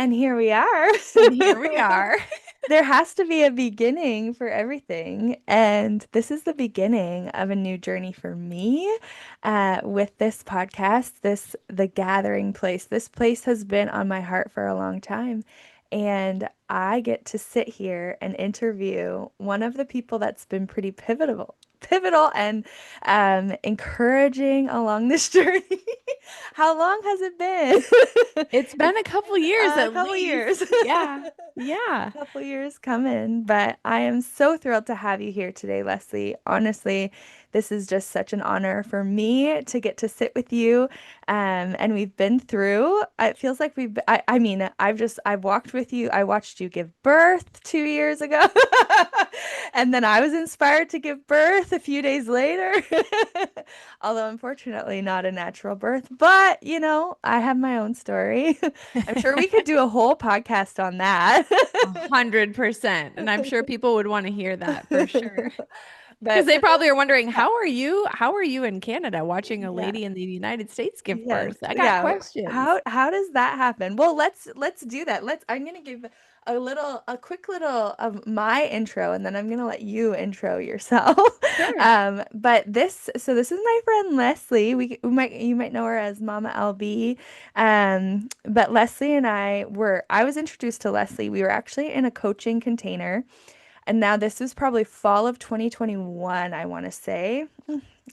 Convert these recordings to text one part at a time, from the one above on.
And here we are. And here we are. There has to be a beginning for everything. And this is the beginning of a new journey for me with this podcast, the gathering place. This place has been on my heart for a long time. And I get to sit here and interview one of the people that's been pretty pivotal and encouraging along this journey. How long has it been? It's been a couple years A at couple least. years. Yeah. Yeah. Couple years coming, but I am so thrilled to have you here today, Leslie. Honestly, this is just such an honor for me to get to sit with you. And we've been through, it feels like I mean, I've walked with you. I watched you give birth 2 years ago. And then I was inspired to give birth a few days later. Although unfortunately not a natural birth, but I have my own story. I'm sure we could do a whole podcast on that. 100%. And I'm sure people would want to hear that for sure. Because But they for probably are wondering, yeah, how are you in Canada watching a yeah, lady in the United States give yes, birth? I got yeah. questions. How does that happen? Well, let's do that. I'm gonna give a quick little of my intro, and then I'm gonna let you intro yourself. Sure. But this is my friend Leslie. You might know her as Mama LB. But Leslie and I was introduced to Leslie. We were actually in a coaching container. And now this was probably fall of 2021, I want to say.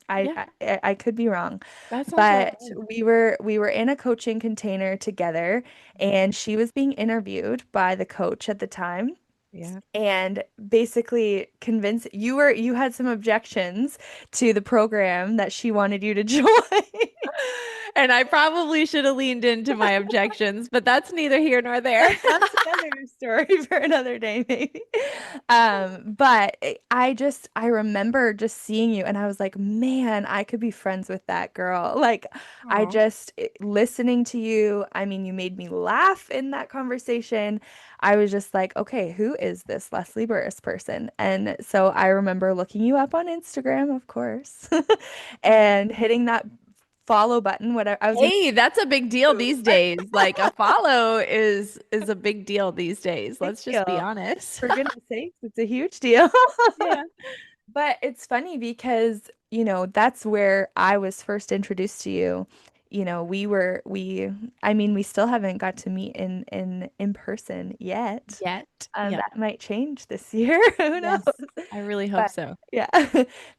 I, Yeah, I could be wrong, that sounds about but right. we were in a coaching container together, and she was being interviewed by the coach at the time, Yeah. and basically convinced you had some objections to the program that she wanted you to join. And I probably should have leaned into my objections, but that's neither here nor there. That's another story for another day, maybe. But I remember just seeing you and I was like, man, I could be friends with that girl. Like, Oh. listening to you, I mean, you made me laugh in that conversation. I was just like, okay, who is this Leslie Burris person? And so I remember looking you up on Instagram, of course, and hitting that follow button, whatever I was gonna Hey, that's a big deal these days. Like a follow is a big deal these days. big Let's just be deal. honest. For goodness sakes, it's a huge deal. Yeah. But it's funny because, that's where I was first introduced to you. I mean, we still haven't got to meet in person yet. Yet. Yeah. That might change this year. Who knows? Yes. I really hope But so. yeah,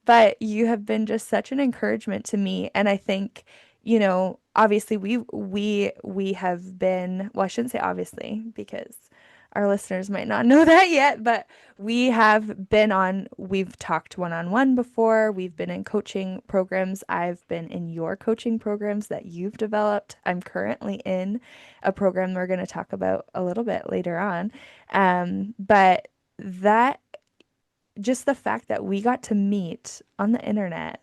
but you have been just such an encouragement to me, and I think, obviously we have been, well, I shouldn't say obviously because our listeners might not know that yet, but we've talked one-on-one before. We've been in coaching programs. I've been in your coaching programs that you've developed. I'm currently in a program we're going to talk about a little bit later on. But that just the fact that we got to meet on the internet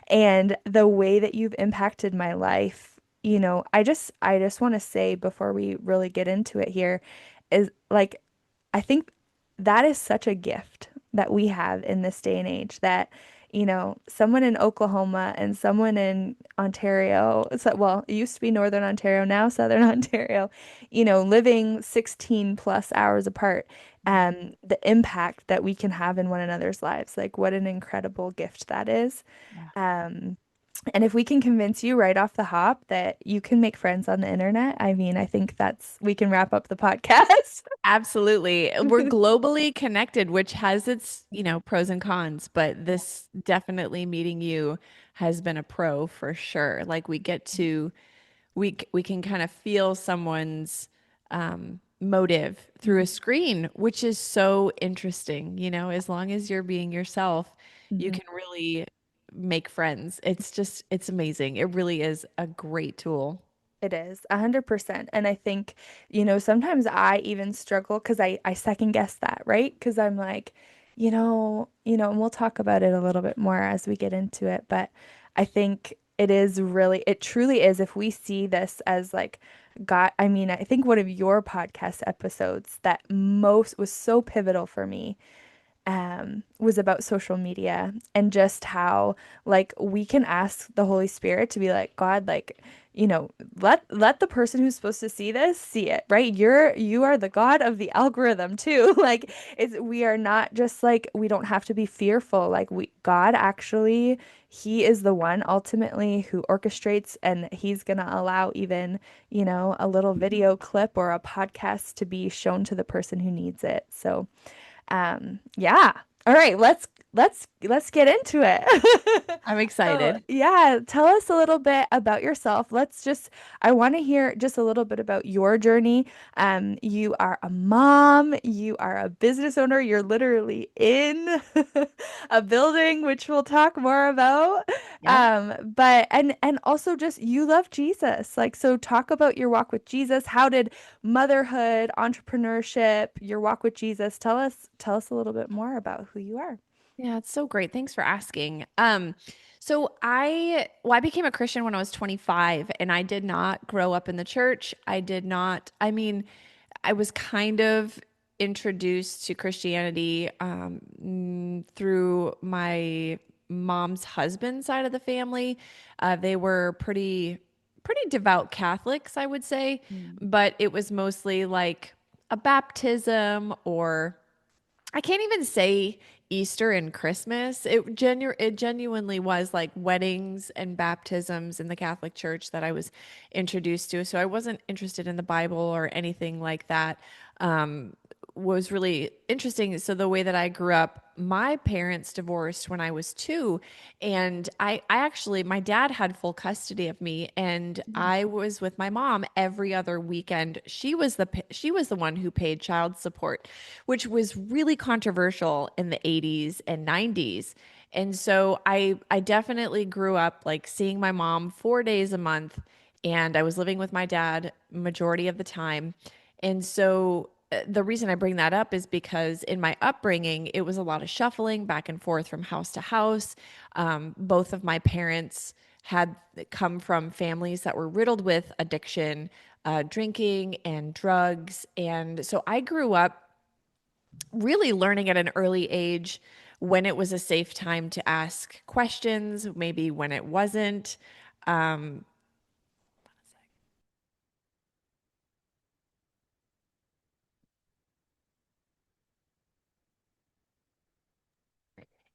and the way that you've impacted my life, I just want to say before we really get into it here is like I think that is such a gift that we have in this day and age that someone in Oklahoma and someone in Ontario, well, it used to be Northern Ontario, now Southern Ontario, living 16 plus hours apart, the impact that we can have in one another's lives. Like, what an incredible gift that is. Yeah. Um, and if we can convince you right off the hop that you can make friends on the internet, I mean, I think we can wrap up the podcast. Absolutely. We're globally connected, which has its, pros and cons, but this definitely meeting you has been a pro for sure. Like we get to we can kind of feel someone's motive through a screen, which is so interesting. As long as you're being yourself, you Mhm. can really make friends. It's amazing. It really is a great tool. It is 100%. And I think, sometimes I even struggle because I second guess that, right? Because I'm like, and we'll talk about it a little bit more as we get into it. But I think it truly is, if we see this as like God, I mean, I think one of your podcast episodes that most was so pivotal for me was about social media and just how like we can ask the Holy Spirit to be like, God, like, let the person who's supposed to see this see it, right? You are the God of the algorithm too. Like we are not just like we don't have to be fearful. Like we God actually he is the one ultimately who orchestrates and he's gonna allow even, a little video clip or a podcast to be shown to the person who needs it. So yeah. All right, let's get into it. I'm So, excited. yeah, tell us a little bit about yourself. I want to hear just a little bit about your journey. You are a mom, you are a business owner, you're literally in a building, which we'll talk more about. Yeah. But and also just you love Jesus. Like, so talk about your walk with Jesus. How did motherhood, entrepreneurship, your walk with Jesus, tell us a little bit more about who you are. Yeah, it's so great. Thanks for asking. I became a Christian when I was 25 and I did not grow up in the church. I mean, I was kind of introduced to Christianity through my mom's husband side of the family. They were pretty devout Catholics, I would say, Mm. but it was mostly like a baptism or I can't even say Easter and Christmas. It genuinely was like weddings and baptisms in the Catholic Church that I was introduced to. So I wasn't interested in the Bible or anything like that. Was really interesting. So the way that I grew up, my parents divorced when I was 2, and I actually my dad had full custody of me, and Mm. I was with my mom every other weekend. She was the one who paid child support, which was really controversial in the 80s and 90s. And so I definitely grew up like seeing my mom 4 days a month, and I was living with my dad majority of the time. And so the reason I bring that up is because in my upbringing, it was a lot of shuffling back and forth from house to house. Both of my parents had come from families that were riddled with addiction, drinking, and drugs. And so I grew up really learning at an early age when it was a safe time to ask questions, maybe when it wasn't. Um,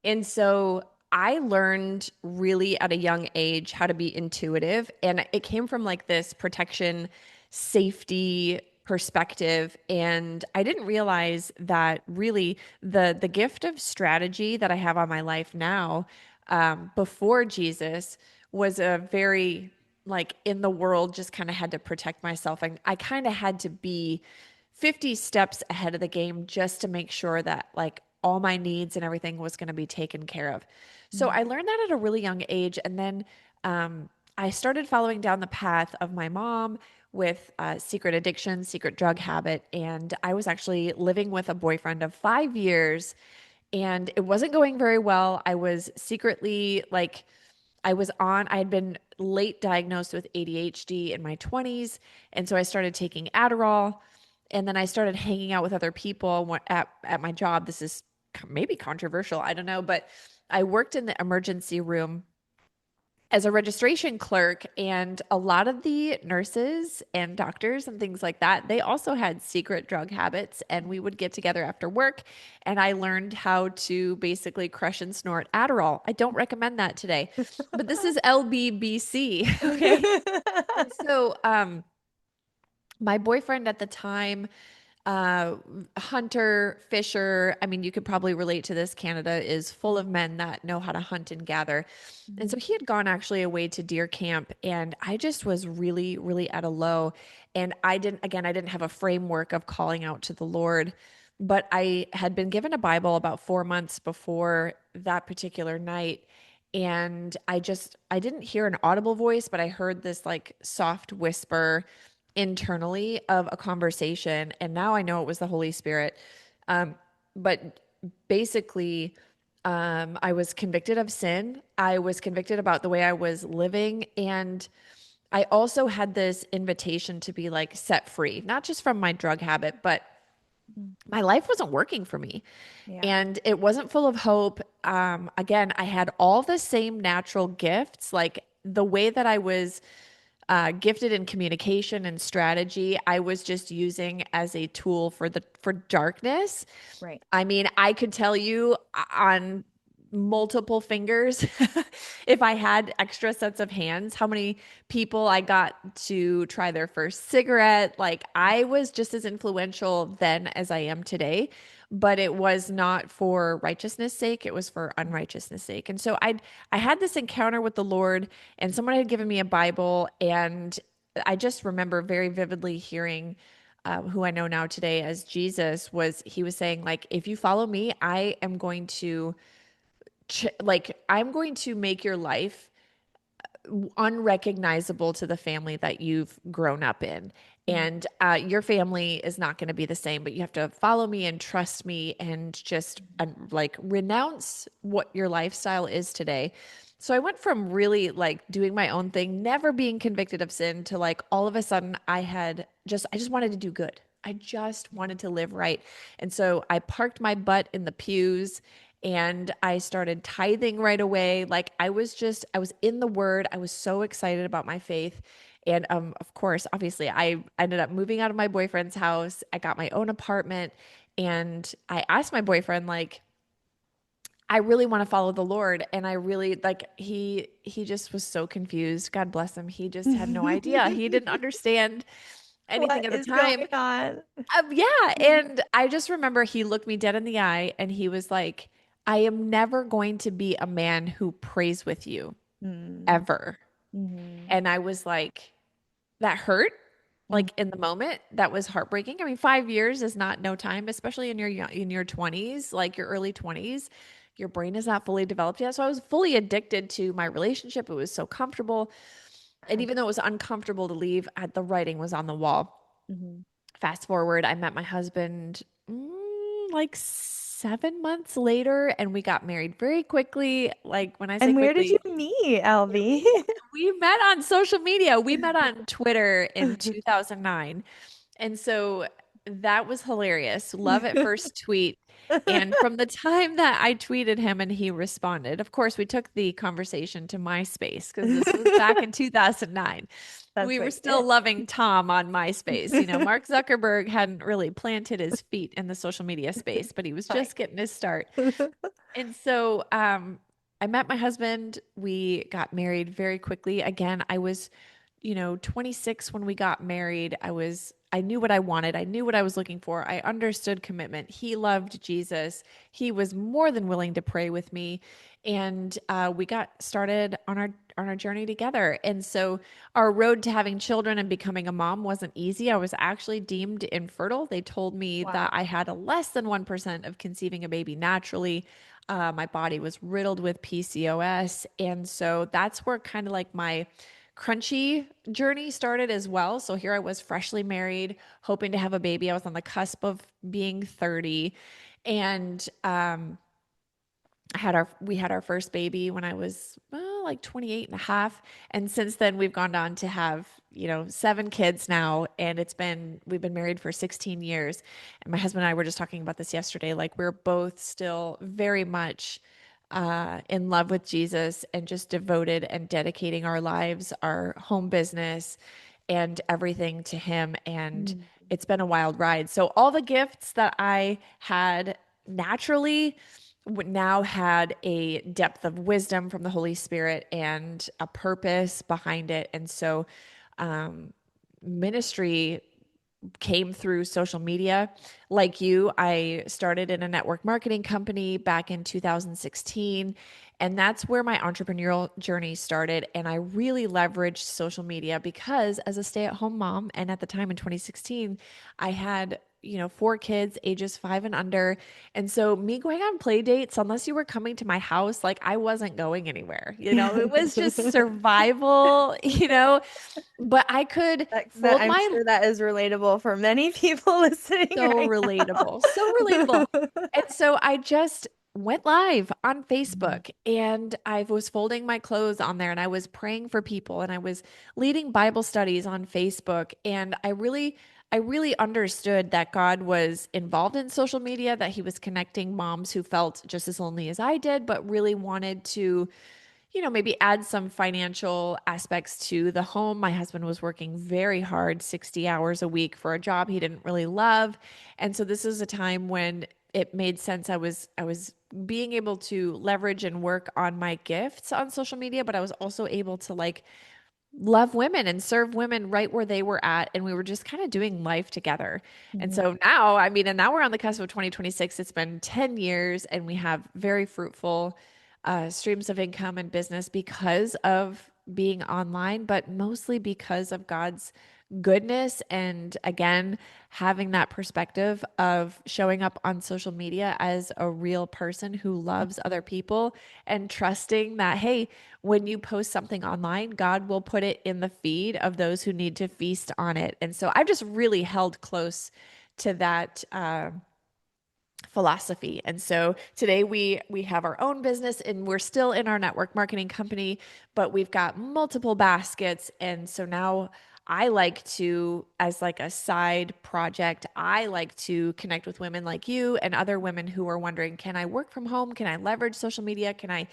And so I learned really at a young age how to be intuitive. And it came from like this protection, safety perspective. And I didn't realize that really the gift of strategy that I have on my life now, before Jesus, was a very like in the world, just kind of had to protect myself. And I kind of had to be 50 steps ahead of the game just to make sure that like all my needs and everything was going to be taken care of. So Mm. I learned that at a really young age. And then I started following down the path of my mom with secret addiction, secret drug habit. And I was actually living with a boyfriend of 5 years, and it wasn't going very well. I was secretly like, I had been late diagnosed with ADHD in my 20s. And so I started taking Adderall, and then I started hanging out with other people at my job. This is maybe controversial, I don't know, but I worked in the emergency room as a registration clerk, and a lot of the nurses and doctors and things like that, they also had secret drug habits, and we would get together after work, and I learned how to basically crush and snort Adderall. I don't recommend that today, but this is LBBC. Okay. And so my boyfriend at the time, uh, hunter, fisher. I mean, you could probably relate to this. Canada is full of men that know how to hunt and gather. And so Mhm. he had gone actually away to deer camp, and I just was really, really at a low. And I didn't have a framework of calling out to the Lord, but I had been given a Bible about 4 months before that particular night. And I didn't hear an audible voice, but I heard this like soft whisper internally of a conversation, and now I know it was the Holy Spirit. But basically, I was convicted of sin. I was convicted about the way I was living, and I also had this invitation to be like set free, not just from my drug habit, but Mm. my life wasn't working for me, Yeah. and it wasn't full of hope. Again, I had all the same natural gifts, like the way that I was gifted in communication and strategy. I was just using as a tool for darkness. Right. I mean, I could tell you on multiple fingers if I had extra sets of hands, how many people I got to try their first cigarette. Like I was just as influential then as I am today, but it was not for righteousness sake, it was for unrighteousness sake. And so I had this encounter with the Lord and someone had given me a Bible and I just remember very vividly hearing who I know now today as Jesus was he was saying like if you follow me I am going to I'm going to make your life unrecognizable to the family that you've grown up in. Mm. And your family is not going to be the same, but you have to follow me and trust me and just like renounce what your lifestyle is today. So I went from really like doing my own thing, never being convicted of sin to like all of a sudden I just wanted to do good. I just wanted to live right. And so I parked my butt in the pews and I started tithing right away. Like I was in the word. I was so excited about my faith. And of course, obviously, I ended up moving out of my boyfriend's house. I got my own apartment and I asked my boyfriend like I really want to follow the Lord and I really like he just was so confused. God bless him. He just had no idea. He didn't understand anything What at the is time. going on? Yeah. And I just remember he looked me dead in the eye and he was like, I am never going to be a man who prays with you Mm. ever. Mhm. And I was like, that hurt. Mhm. Like in the moment, that was heartbreaking. I mean, 5 years is not no time, especially in in your 20s, like your early 20s. Your brain is not fully developed yet. So I was fully addicted to my relationship. It was so comfortable. And even though it was uncomfortable to leave, the writing was on the wall. Mhm. Fast forward, I met my husband like 7 months later, and we got married very quickly. Like when I say And where did you quickly, meet, yeah, Albie? we met on social media. We met on Twitter in 2009. And so that was hilarious. Love at first tweet. And from the time that I tweeted him and he responded, of course, we took the conversation to MySpace because this was back in 2009. That's We were what still loving Tom on MySpace. You know, you Mark Zuckerberg hadn't really planted his feet in the social media space, but he was Right. just getting his start. And so I met my husband. We got married very quickly. Again, I was, 26 when we got married. I knew what I wanted. I knew what I was looking for. I understood commitment. He loved Jesus. He was more than willing to pray with me. And we got started on our journey together. And so our road to having children and becoming a mom wasn't easy. I was actually deemed infertile. They told me that Wow. I had a less than 1% of conceiving a baby naturally. My body was riddled with PCOS. And so that's where kind of like my crunchy journey started as well. So here I was freshly married, hoping to have a baby. I was on the cusp of being 30. And we had our first baby when I was like 28 and a half. And since then we've gone on to have, 7 kids now. And we've been married for 16 years. And my husband and I were just talking about this yesterday. Like we're both still very much in love with Jesus and just devoted and dedicating our lives, our home business, and everything to Him. And Mm. it's been a wild ride. So, all the gifts that I had naturally now had a depth of wisdom from the Holy Spirit and a purpose behind it. And so, ministry came through social media. Like you, I started in a network marketing company back in 2016. And that's where my entrepreneurial journey started. And I really leveraged social media because as a stay at home mom, and at the time in 2016, I had 4 kids ages 5 and under. And so me going on play dates, unless you were coming to my house, like I wasn't going anywhere. It was just survival, but I could That fold I'm my sure that is relatable for many people listening so right now. relatable. So relatable. And so I just went live on Mhm. Facebook and I was folding my clothes on there and I was praying for people and I was leading Bible studies on Facebook and I really understood that God was involved in social media, that he was connecting moms who felt just as lonely as I did, but really wanted to maybe add some financial aspects to the home. My husband was working very hard, 60 hours a week for a job he didn't really love. And so this is a time when it made sense. I was being able to leverage and work on my gifts on social media, but I was also able to like love women and serve women right where they were at. And we were just kind of doing life together. And Mhm. so now, I mean, and now we're on the cusp of 2026. It's been 10 years and we have very fruitful streams of income and business because of being online, but mostly because of God's goodness. And again, having that perspective of showing up on social media as a real person who loves other people and trusting that, hey, when you post something online, God will put it in the feed of those who need to feast on it. And so I've just really held close to that philosophy. And so today we have our own business and we're still in our network marketing company, but we've got multiple baskets. And so now I like to, as like a side project, I like to connect with women like you and other women who are wondering, can I work from home? Can I leverage social media? Can I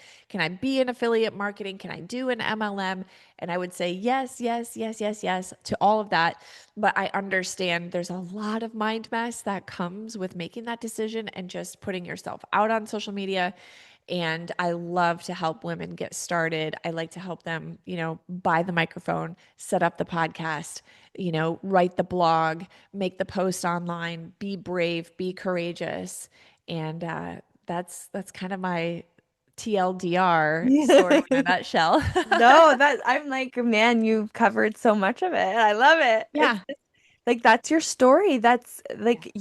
be in affiliate marketing? Can I do an MLM? And I would say yes, yes, yes, yes, yes to all of that. But I understand there's a lot of mind mess that comes with making that decision and just putting yourself out on social media. And I love to help women get started. I like to help them, buy the microphone, set up the podcast, write the blog, make the post online, be brave, be courageous. And that's kind of my TLDR story in a nutshell. No, that I'm like, man, you've covered so much of it. I love it. It's Yeah. just like that's your story. That's Yeah. like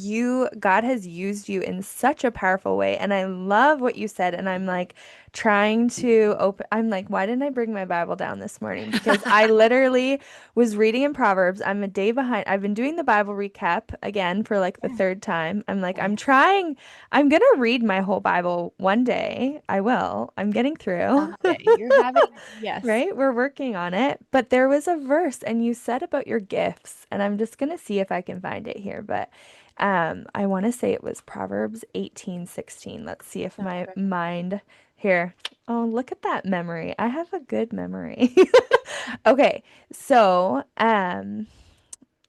God has used you in such a powerful way. And I love what you said. And I'm like trying to open, I'm like, why didn't I bring my Bible down this morning? Because I literally was reading in Proverbs. I'm a day behind. I've been doing the Bible recap again for like the Yeah. third time. I'm like, Yeah. I'm gonna read my whole Bible one day. I will. I'm getting through. Someday. You're having, yes. Right? We're working on it. But there was a verse, and you said about your gifts, and I'm just gonna see if I can find it here. But I want to say it was Proverbs 18:16. Let's see if my mind here. Oh, look at that memory. I have a good memory. Okay, so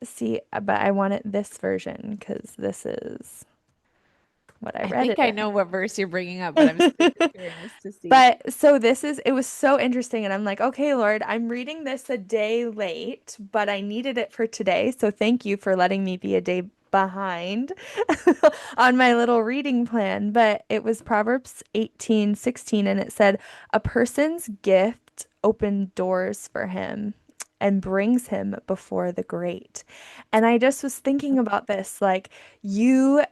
see, but I want it this version because this is what I I read think it I know what verse you're bringing up, but I'm super in. curious to see. But so it was so interesting. And I'm like, okay, Lord, I'm reading this a day late, but I needed it for today. So thank you for letting me be a day behind on my little reading plan. But it was Proverbs 18:16, and it said, a person's gift opened doors for him and brings him before the great. And I just was thinking about this, like your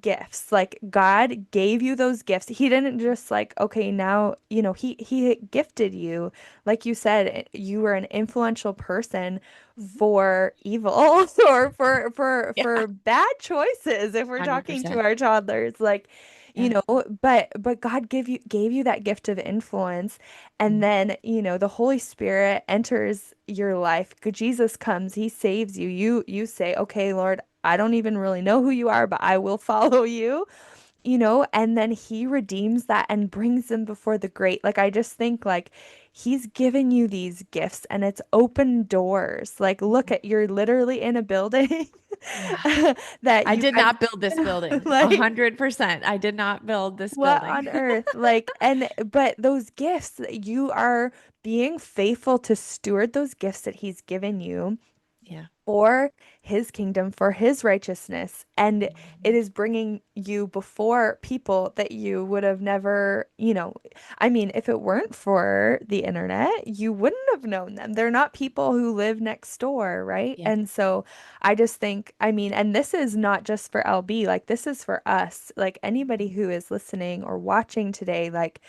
gifts. Like God gave you those gifts. He didn't just like, okay, now, he gifted you. Like you said, you were an influential person Mhm. for evil or for Yeah. bad choices if we're talking to 100%. our toddlers. Like, Yeah. but God gave you that gift of influence. And Mm. then, the Holy Spirit enters your life. Jesus comes, he saves you. You say, okay, Lord, I don't even really know who you are, but I will follow you, and then he redeems that and brings them before the great. Like, I just think like he's given you these gifts and it's open doors. Like, look at, you're literally in a building Yeah. that I you did guys, not build this building. like, 100%. I did not build this what building. on earth? Like, but those gifts, you are being faithful to steward those gifts that he's given you Yeah. for his kingdom, for his righteousness. And it Mhm. is bringing you before people that you would have never, I mean, if it weren't for the internet, you wouldn't have known them. They're not people who live next door, right? Yeah. And so I just think, I mean, and this is not just for LB, like this is for us, like anybody who is listening or watching today, like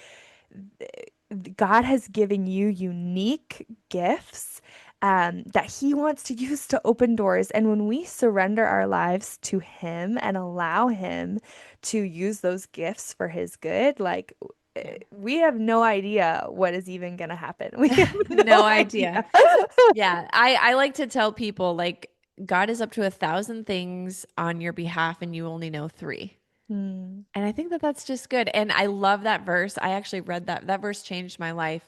God has given you unique gifts that He wants to use to open doors. And when we surrender our lives to Him and allow Him to use those gifts for His good, like Yeah. we have no idea what is even going to happen. We have no No idea. idea. Yeah. I like to tell people like God is up to 1,000 things on your behalf and you only know three. Mm. And I think that that's just good. And I love that verse. I actually read that. That verse changed my life.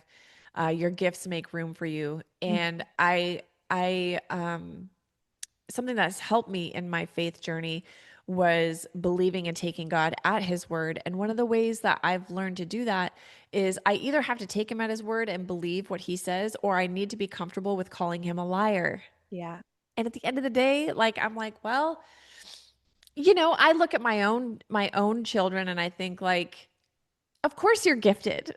Your gifts make room for you. And something that's helped me in my faith journey was believing and taking God at his word. And one of the ways that I've learned to do that is I either have to take him at his word and believe what he says, or I need to be comfortable with calling him a liar. Yeah. And at the end of the day, like I'm like, well, I look at my own children and I think like, of course you're gifted.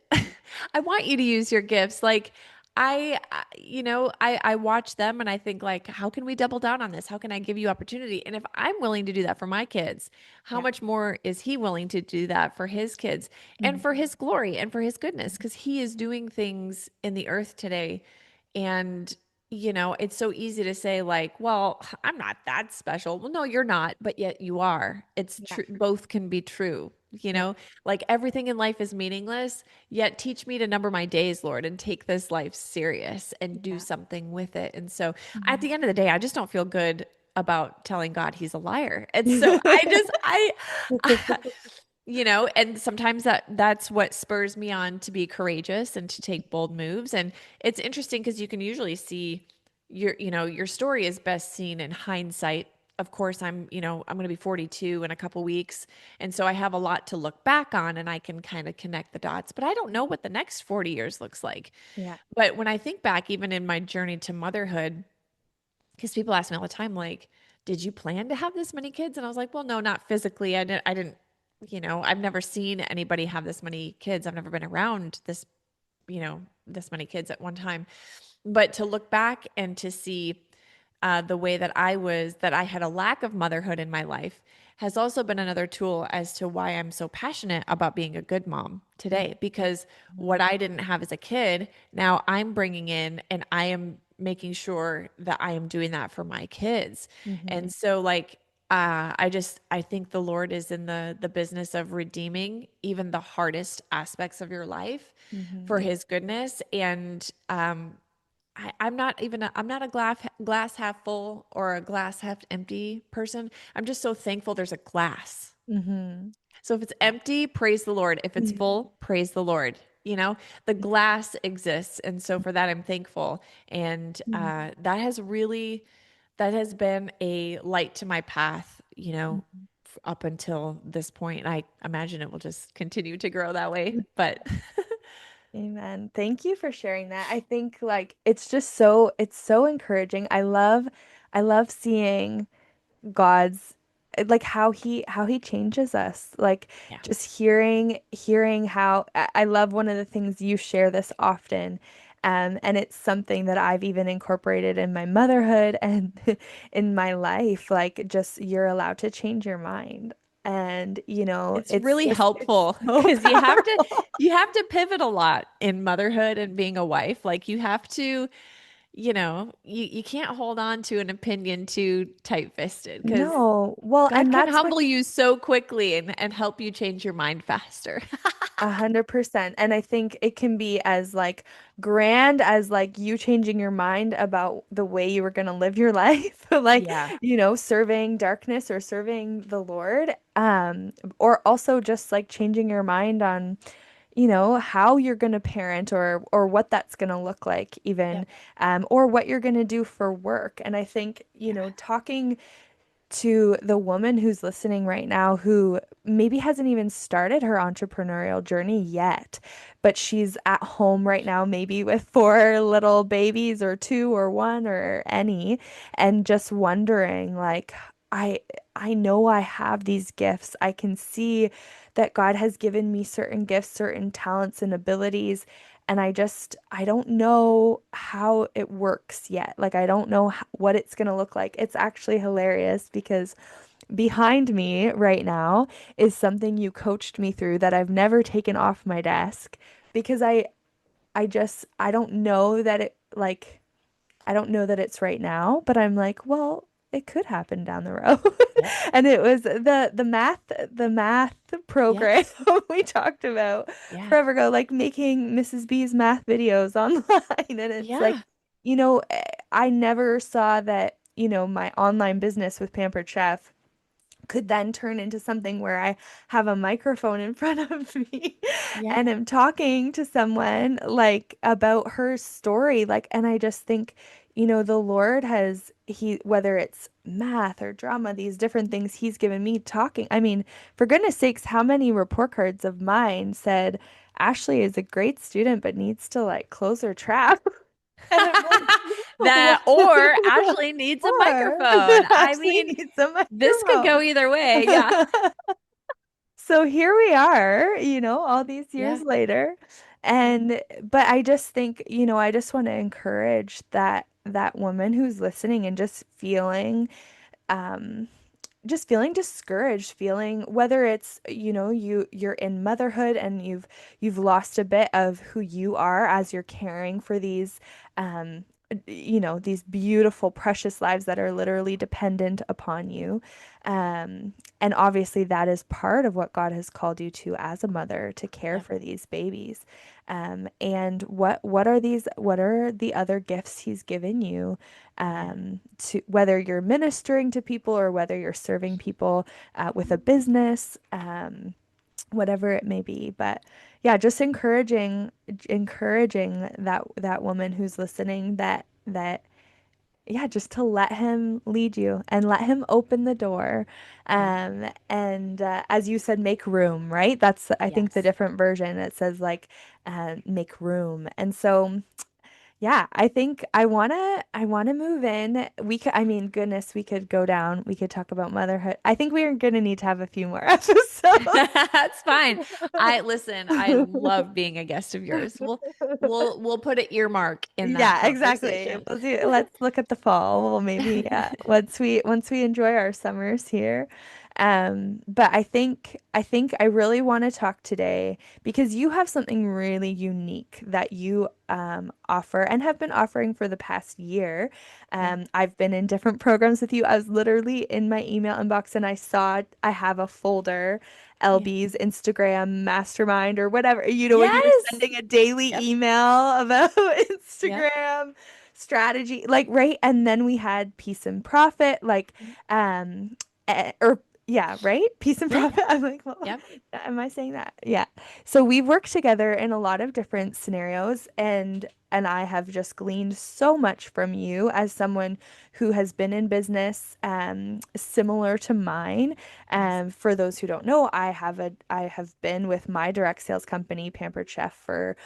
I want you to use your gifts. Like I watch them and I think like, how can we double down on this? How can I give you opportunity? And if I'm willing to do that for my kids, how Yeah. much more is he willing to do that for his kids and Mhm. for his glory and for his goodness? Because he is doing things in the earth today. And it's so easy to say like, well, I'm not that special. Well, no, you're not, but yet you are. It's Yeah. true. Both can be true. Yeah. Like everything in life is meaningless, yet teach me to number my days, Lord, and take this life serious and do Yeah. something with it. And so at Mhm. the end of the day, I just don't feel good about telling God he's a liar. And so and sometimes that's what spurs me on to be courageous and to take bold moves. And it's interesting because you can usually see your story is best seen in hindsight. Of course, I'm going to be 42 in a couple weeks. And so I have a lot to look back on and I can kind of connect the dots, but I don't know what the next 40 years looks like. Yeah. But when I think back, even in my journey to motherhood, because people ask me all the time, like, did you plan to have this many kids? And I was like, well, no, not physically. I didn't, I've never seen anybody have this many kids. I've never been around this many kids at one time. But to look back and to see the way that I had a lack of motherhood in my life has also been another tool as to why I'm so passionate about being a good mom today. Because what I didn't have as a kid, now I'm bringing in and I am making sure that I am doing that for my kids. Mhm. And so, like, I think the Lord is in the business of redeeming even the hardest aspects of your life Mhm. for Yeah. his goodness. And I'm not a glass half full or a glass half empty person. I'm just so thankful there's a glass. Mhm. So if it's Yeah. empty, praise the Lord. If it's full, praise the Lord. The glass exists, and so for that I'm thankful. And Mhm. that has been a light to my path. Mhm. Up until this point. I imagine it will just continue to grow that way. But Amen. Thank you for sharing that. I think like it's so encouraging. I love seeing God's like how he changes us. Like yeah, just hearing how I love one of the things you share this often. And it's something that I've even incorporated in my motherhood and in my life. Like just you're allowed to change your mind. And it's it's really just it's helpful so because powerful. you have to pivot a lot in motherhood and being a wife. Like you have to, you can't hold on to an opinion too tight-fisted because No. Well, God and can that's what humble you so quickly and help you change your mind faster. 100%. And I think it can be as like grand as like you changing your mind about the way you were going to live your life, like, Yeah. serving darkness or serving the Lord. Or also just like changing your mind on, how you're going to parent or what that's going to look like even, Yep. or what you're going to do for work. And I think, talking to the woman who's listening right now who maybe hasn't even started her entrepreneurial journey yet, but she's at home right now, maybe with four little babies or two or one or any, and just wondering like, I I know I have these gifts. I can see that God has given me certain gifts, certain talents and abilities, and I don't know how it works yet. Like I don't know what it's going to look like. It's actually hilarious because behind me right now is something you coached me through that I've never taken off my desk because I don't know that I don't know that it's right now, but I'm like, well, it could happen down the road. Yep. And it was the math program Yes. we talked about Yeah. forever ago, like making Mrs. B's math videos online. And it's like, Yeah. I never saw that, my online business with Pampered Chef could then turn into something where I have a microphone in front of me Yeah. and am talking to someone like about her story. Like, and I just think, the Lord has, whether it's math or drama, these different things He's given me talking. I mean, for goodness sakes, how many report cards of mine said, Ashley is a great student, but needs to like close her trap. And I'm like, That or Ashley needs a or microphone. I Ashley mean, needs a this could go microphone. either way. Yeah. So here we are, all these years Yeah. later. Yeah. But I just think, I just want to encourage that woman who's listening and um just feeling discouraged, feeling whether it's, you're in motherhood and you've lost a bit of who you are as you're caring for these um these beautiful precious lives that are literally dependent upon you. And obviously that is part of what God has called you to as a mother, to care Yep. for these babies. And what are the other gifts he's given you, Yeah. to whether you're ministering to people or whether you're serving people with a business, whatever it may be. But yeah, just encouraging that woman who's listening, that yeah, just to let him lead you and let him open the door. Yeah. And as you said, make room, right? That's, I think, the Yes. different version. It says like, make room. And so yeah, I think I wanna move in. I mean, goodness, we could go down. We could talk about motherhood. I think we are gonna need to have a few more episodes. That's fine. I listen, I love being a guest of yours. We'll put an earmark in that Yeah, exactly. conversation. Let's look at the fall. Well, maybe, yeah, once we enjoy our summers here. But I think I really want to talk today because you have something really unique that you offer and have been offering for the past year. Yeah. I've been in different programs with you. I was literally in my email inbox and I saw I have a folder, Yeah. LB's Instagram mastermind or whatever, when you were Yes. sending a daily Yep. email about Yep. Instagram strategy, like, right? And then we had Peace and Profit, like, um, or yeah, right? Peace and Yeah. Profit. I'm like, well, Yep. am I saying that? Yeah. So we've worked together in a lot of different scenarios, and I have just gleaned so much from you as someone who has been in business similar to mine. Yes. For those who don't know, I have been with my direct sales company, Pampered Chef, for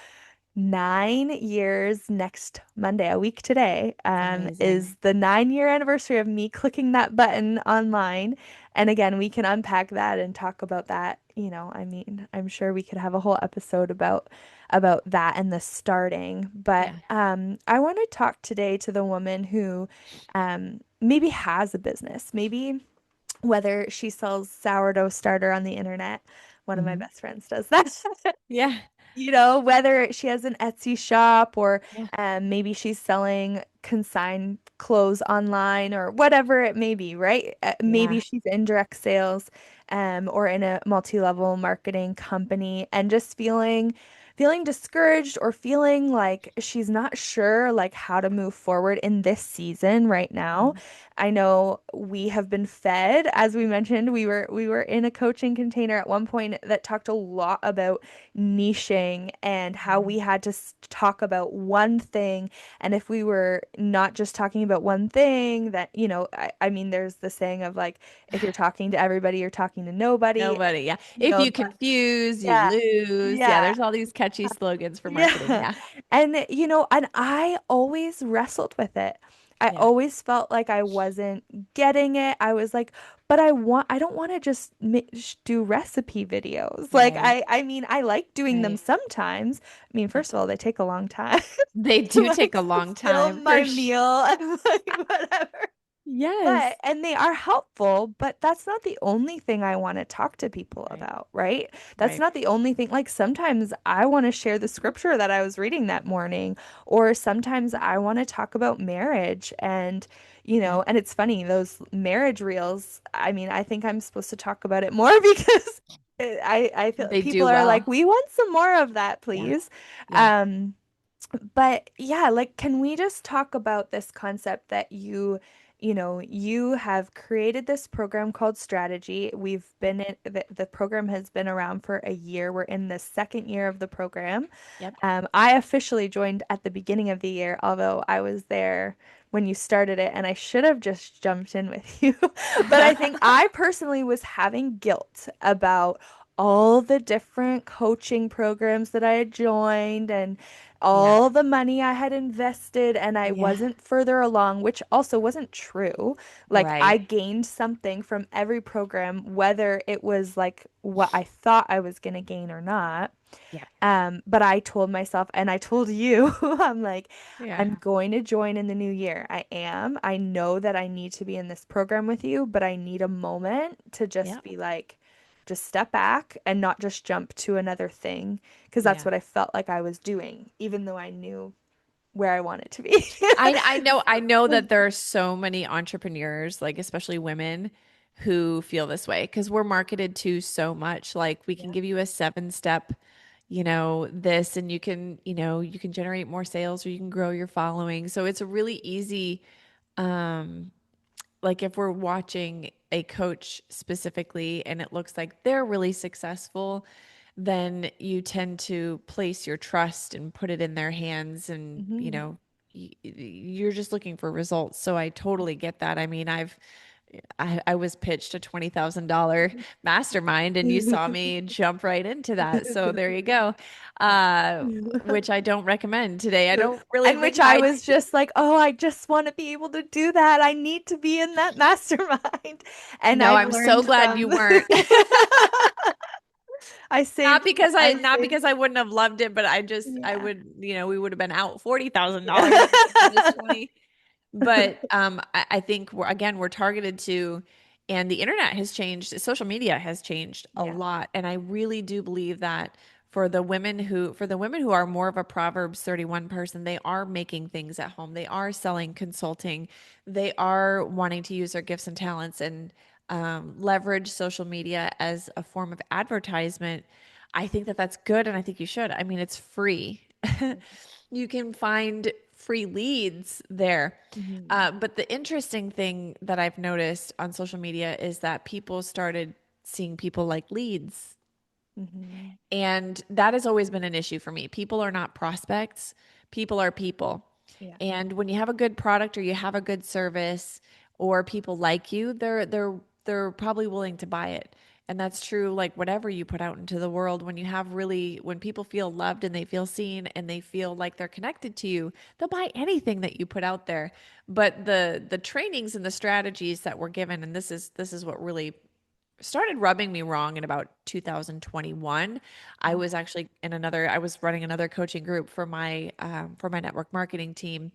9 years. Next Monday, a week today, It's amazing. is the 9 year anniversary of me clicking that button online. And again, we can unpack that and talk about that. I mean, I'm sure we could have a whole episode about that and the starting. But Yeah. I want to talk today to the woman who maybe has a business, maybe whether she sells sourdough starter on the internet. One of my Hmm. best friends does that. Yeah. Whether she has an Etsy shop or Yeah. maybe she's selling consigned clothes online or whatever it may be, right? Maybe Yeah. she's in direct sales, or in a multi-level marketing company and just feeling discouraged or feeling like she's not sure like how to move forward in this season right now. Mhm. I know we have been fed, as we mentioned, we were in a coaching container at one point that talked a lot about niching and how Mhm. we had to talk about one thing. And if we were not just talking about one thing, that, I mean, there's the saying of like, if you're talking to everybody, you're talking to nobody. Nobody. Yeah. You If know, you confuse, you yeah, lose. Yeah. yeah. There's all these catchy slogans for marketing. Yeah. Yeah. And I always wrestled with it. I Yeah. always felt like I wasn't getting it. I was like, but I don't want to just do recipe videos. Like Right. I mean, I like doing them Right. sometimes. I mean, Yeah. first of all, they take a long time. They To do take like a long film time for my meal and like whatever. Yes. And they are helpful, but that's not the only thing I want to talk to people Right. about, right? That's Right. not the only thing. Like sometimes I want to share the scripture that I was reading that morning, or sometimes I want to talk about marriage Yeah. and it's funny, those marriage reels, I mean, I think I'm supposed to talk about it more because I feel They do people are like, well. we want some more of that, Yeah. please. Yeah. Um, but yeah, like, can we just talk about this concept that you have created this program called Strategy. We've Yep. been in the program has been around for a year. We're in the second year of the program. Yep. I officially joined at the beginning of the year, although I was there when you started it, and I should have just jumped in with you. But I think I personally was having guilt about all the different coaching programs that I had joined and Yeah. all the money I had invested, and I Yeah. wasn't further along, which also wasn't true. Like, I Right. gained something from every program, whether it was like what I thought I was going to gain or not. Yep. But I told myself, and I told you, I'm like, Yeah. I'm going to join in the new year. I am. I know that I need to be in this program with you, but I need a moment to just Yep. be like, just step back and not just jump to another thing, because that's Yeah. what I felt like I was doing, even though I knew where I wanted to be. I know that there are so many entrepreneurs, like especially women, who feel this way because we're marketed to so much. Like we can Yeah. give you a 7 step, this, and you can generate more sales or you can grow your following. So it's a really easy, um, like if we're watching a coach specifically and it looks like they're really successful, then you tend to place your trust and put it in their hands and Hmm. you're just looking for results. So I totally get that. I mean, I was pitched a $20,000 mastermind and you saw me jump right into that. So there you go. Which I don't recommend today. I don't really And which think I I was just like, oh, I just want to be able to do that. I need to be in that mastermind. And No, I've I'm so learned glad you from weren't. I saved I Not saved because I wouldn't have loved it, but I yeah. would, we would have been out $40,000 instead of just 20. But I think we're targeted to, and the internet has changed, social media has changed a Yeah. lot. And I really do believe that for the women who are more of a Proverbs 31 person, they are making things at home. They are selling consulting. They are wanting to use their gifts and talents and leverage social media as a form of advertisement. I think that that's good, and I think you should. I mean, it's free. You can find free leads there. Hmm. But the interesting thing that I've noticed on social media is that people started seeing people like leads. Hmm. And that has always been an issue for me. People are not prospects, people are people. Yeah. And when you have a good product or you have a good service or people like you, they're probably willing to buy it. And that's true like whatever you put out into the world when people feel loved and they feel seen and they feel like they're connected to you, they'll buy anything that you put out there. But the trainings and the strategies that we're given, and this is what really started rubbing me wrong in about 2021. I was running another coaching group for my network marketing team.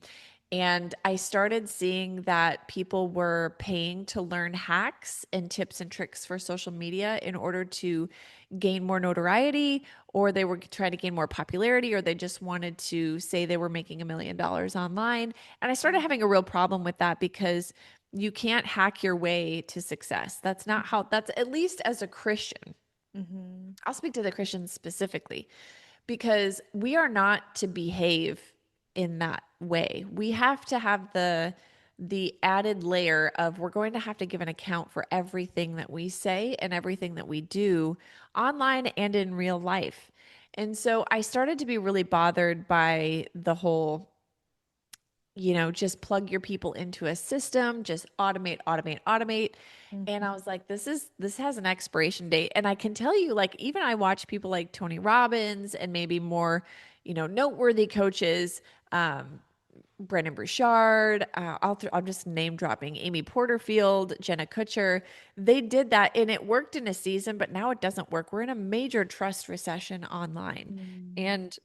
And I started seeing that people were paying to learn hacks and tips and tricks for social media in order to gain more notoriety, or they were trying to gain more popularity, or they just wanted to say they were making $1 million online. And I started having a real problem with that because you can't hack your way to success. That's not how, that's at least as a Christian. Hmm. I'll speak to the Christians specifically because we are not to behave in that way. We have to have the added layer of we're going to have to give an account for everything that we say and everything that we do online and in real life. And so I started to be really bothered by the whole, just plug your people into a system, just automate, automate, automate. And I Hmm. was like, this has an expiration date. And I can tell you, like, even I watch people like Tony Robbins and maybe more, noteworthy coaches, Brendon Burchard, I'm just name dropping, Amy Porterfield, Jenna Kutcher. They did that and it worked in a season, but now it doesn't work. We're in a major trust recession online. And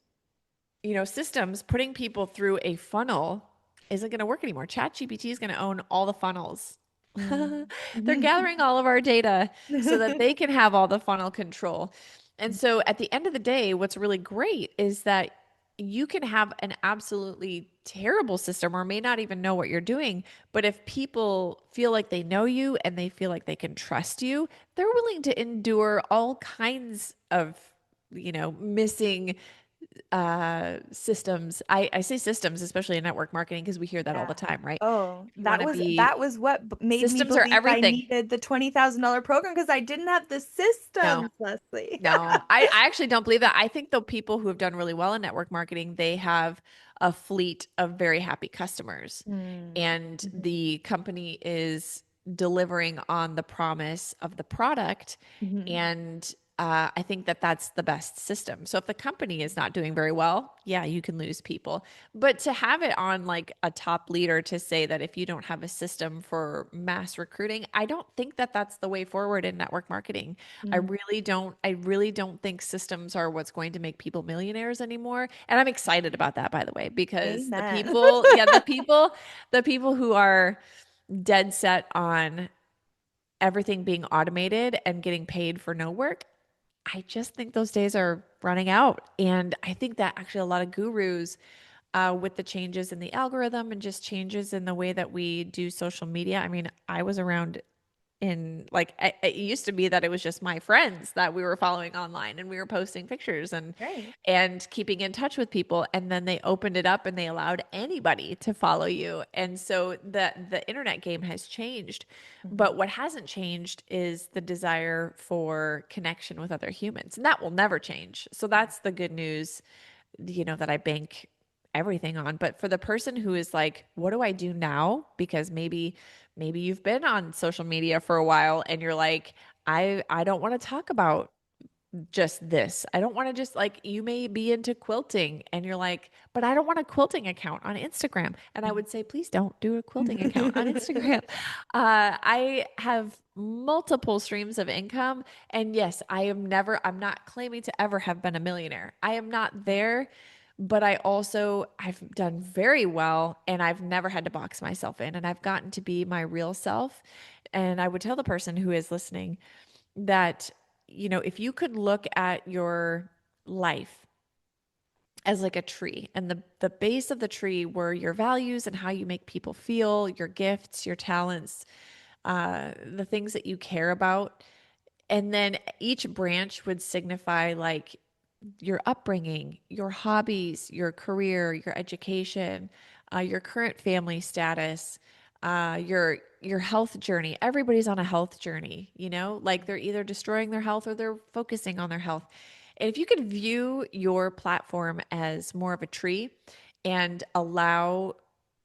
systems putting people through a funnel isn't going to work anymore. ChatGPT is going to own all the funnels. They're Hmm. gathering all of our data so that they can have all the funnel control. And so at the end of the day, what's really great is that you can have an absolutely terrible system or may not even know what you're doing. But if people feel like they know you and they feel like they can trust you, they're willing to endure all kinds of, missing systems. I say systems, especially in network marketing, because we hear that all the Yeah. time, right? Oh, You want that to was be that was what made me systems are believe I everything. needed the $20,000 program because I didn't have the No. systems, Leslie. No, I actually don't believe that. I think the people who have done really well in network marketing, they have a fleet of very happy customers, Mm. and Mhm. the company is delivering on the promise of the product. Mhm. And I think that that's the best system. So if the company is not doing very well, yeah, you can lose people. But to have it on like a top leader to say that if you don't have a system for mass recruiting, I don't think that that's the way forward in network marketing. Mm. I really don't think systems are what's going to make people millionaires anymore. And I'm excited about that, by the way, because Amen. the people who are dead set on everything being automated and getting paid for no work, I just think those days are running out. And I think that actually a lot of gurus, with the changes in the algorithm and just changes in the way that we do social media. I mean, I was around in like it used to be that it was just my friends that we were following online and we were posting pictures Right. and keeping in touch with people, and then they opened it up and they allowed anybody to follow you, and so the internet game has changed. Mhm. But what hasn't changed is the desire for connection with other humans, and that will never change. So that's the good news, that I bank everything on. But for the person who is like, what do I do now? Because maybe you've been on social media for a while and you're like, I don't want to talk about just this. I don't want to just like, you may be into quilting and you're like, but I don't want a quilting account on Instagram. And I would say, please don't do a quilting account on Instagram. I have multiple streams of income. And yes, I'm not claiming to ever have been a millionaire. I am not there, but I've done very well and I've never had to box myself in and I've gotten to be my real self. And I would tell the person who is listening that, if you could look at your life as like a tree, and the base of the tree were your values and how you make people feel, your gifts, your talents, the things that you care about. And then each branch would signify like your upbringing, your hobbies, your career, your education, your current family status, your health journey. Everybody's on a health journey, like they're either destroying their health or they're focusing on their health. And if you could view your platform as more of a tree and allow,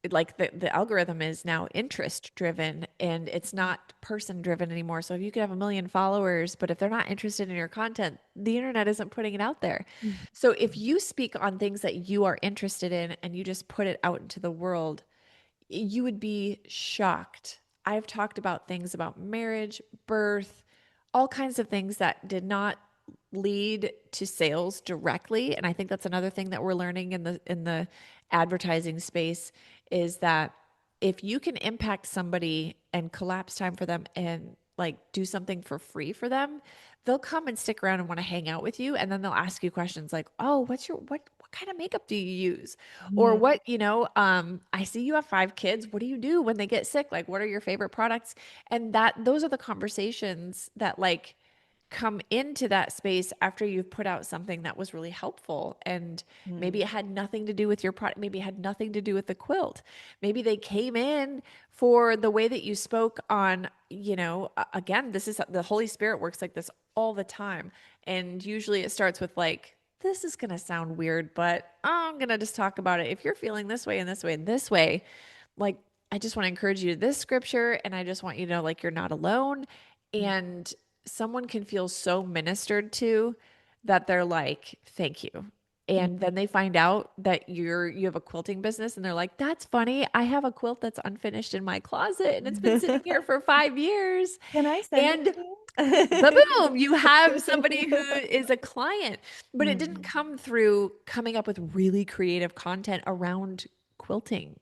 like, the algorithm is now interest driven and it's not person driven anymore. So if you could have a million followers, but if they're not interested in your content, the internet isn't putting it out there. So if you speak on things that you are interested in and you just put it out into the world, you would be shocked. I've talked about things about marriage, birth, all kinds of things that did not lead to sales directly. And I think that's another thing that we're learning in the advertising space, is that if you can impact somebody and collapse time for them and like do something for free for them, they'll come and stick around and want to hang out with you. And then they'll ask you questions like, oh, what kind of makeup do you use? Or Mhm. what, I see you have 5 kids. What do you do when they get sick? Like, what are your favorite products? And those are the conversations that like come into that space after you've put out something that was really helpful. And maybe Mhm. it had nothing to do with your product. Maybe it had nothing to do with the quilt. Maybe they came in for the way that you spoke on, again, this is the Holy Spirit works like this all the time. And usually it starts with like, this is going to sound weird, but I'm going to just talk about it. If you're feeling this way and this way and this way, like, I just want to encourage you to this scripture, and I just want you to know like you're not alone. And someone can feel so ministered to that they're like, thank you. And then they find out that you have a quilting business and they're like, that's funny. I have a quilt that's unfinished in my closet and it's been sitting here for 5 years. Can I send it And to you? ba-boom, you have somebody who is a client. But it didn't Mhm. come through coming up with really creative content around quilting.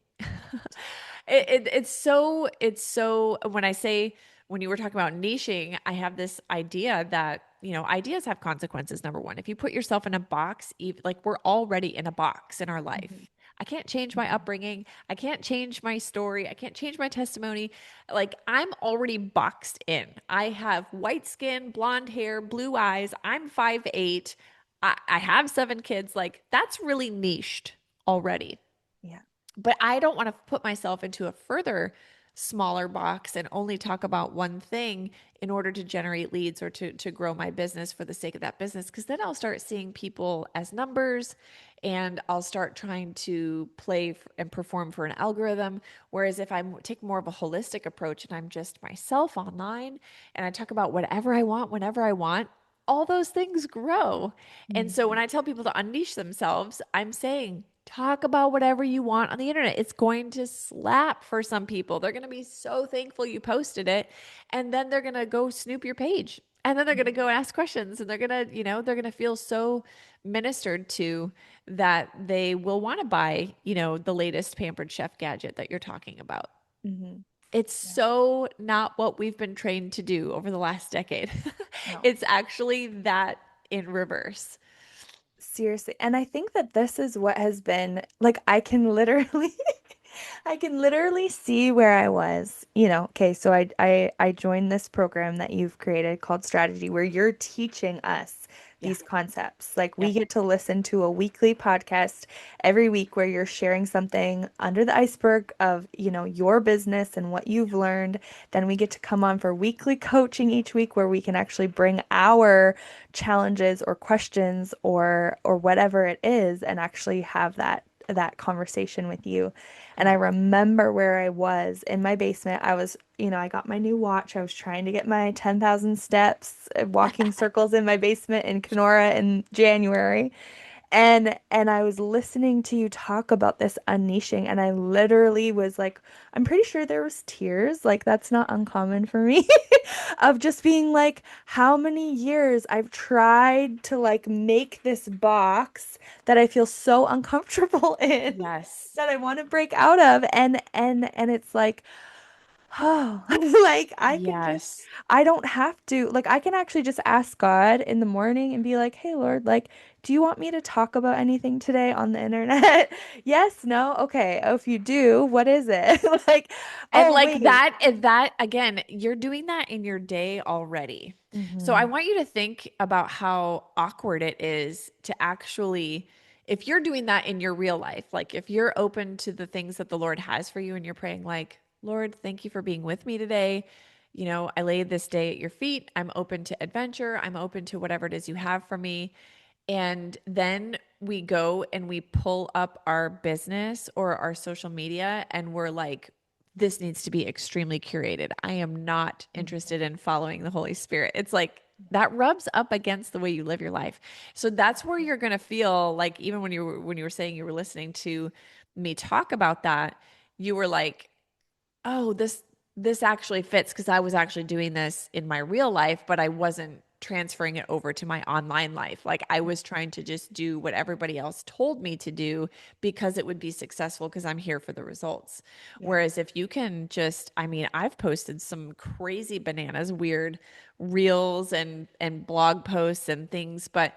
It's so when I say, when you were talking about niching, I have this idea that, ideas have consequences. Number one, if you put yourself in a box, like we're already in a box in our Mhm. life. I can't change my Mhm. upbringing. I can't change my story. I can't change my testimony. Like, I'm already boxed in. I have white skin, blonde hair, blue eyes. I'm 5'8". I have 7 kids. Like that's really niched already. Yeah. But I don't want to put myself into a further smaller box and only talk about one thing in order to generate leads or to grow my business for the sake of that business. Because then I'll start seeing people as numbers and I'll start trying to and perform for an algorithm. Whereas if I take more of a holistic approach and I'm just myself online and I talk about whatever I want, whenever I want, all those things grow. And so Mhm. when I tell people to unleash themselves, I'm saying, talk about whatever you want on the internet. It's going to slap for some people. They're going to be so thankful you posted it. And then they're going to go snoop your page. And then they're going to go ask questions and they're going to, they're going to feel so ministered to that they will want to buy, the latest pampered chef gadget that you're talking about. Mhm. It's Yeah. so not what we've been trained to do over the last decade. No. It's actually that in reverse. Seriously. And I think that this is what has been like I can literally I can literally see where I was. Okay, so I joined this program that you've created called Strategy where you're teaching us Yeah. these concepts. Like we Yep. get to listen to a weekly podcast every week where you're sharing something under the iceberg of, your business and what you've learned. Then we get to come on for weekly coaching each week where we can actually bring our challenges or questions or whatever it is and actually have that conversation with you. And I Yeah. remember where I was in my basement. I was, I got my new watch. I was trying to get my 10,000 steps, walking circles in my basement in Kenora in January. And I was listening to you talk about this unniching and I literally was like, I'm pretty sure there was tears. Like that's not uncommon for me of just being like how many years I've tried to like make this box that I feel so uncomfortable in Yes. that I want to break out of and it's like oh, like Yes. I don't have to, like, I can actually just ask God in the morning and be like, hey, Lord, like, do you want me to talk about anything today on the internet? Yes, no, okay. Oh, if you do, what is it? Like, And oh, like wait. that again, you're doing that in your day already. So I Mm-hmm. want you to think about how awkward it is to actually, if you're doing that in your real life, like if you're open to the things that the Lord has for you and you're praying like, Lord, thank you for being with me today. I laid this day at your feet. I'm open to adventure. I'm open to whatever it is you have for me. And then we go and we pull up our business or our social media and we're like, this needs to be extremely curated. I am not interested in following the Holy Spirit. It's like that rubs up against the way you live your life. So that's where you're going to feel like even when you were saying you were listening to me talk about that, you were like, oh, this actually fits because I was actually doing this in my real life, but I wasn't transferring it over to my online life. Like I was trying to just do what everybody else told me to do because it would be successful because I'm here for the results. Yeah. Whereas if you can just, I mean, I've posted some crazy bananas, weird reels and blog posts and things, but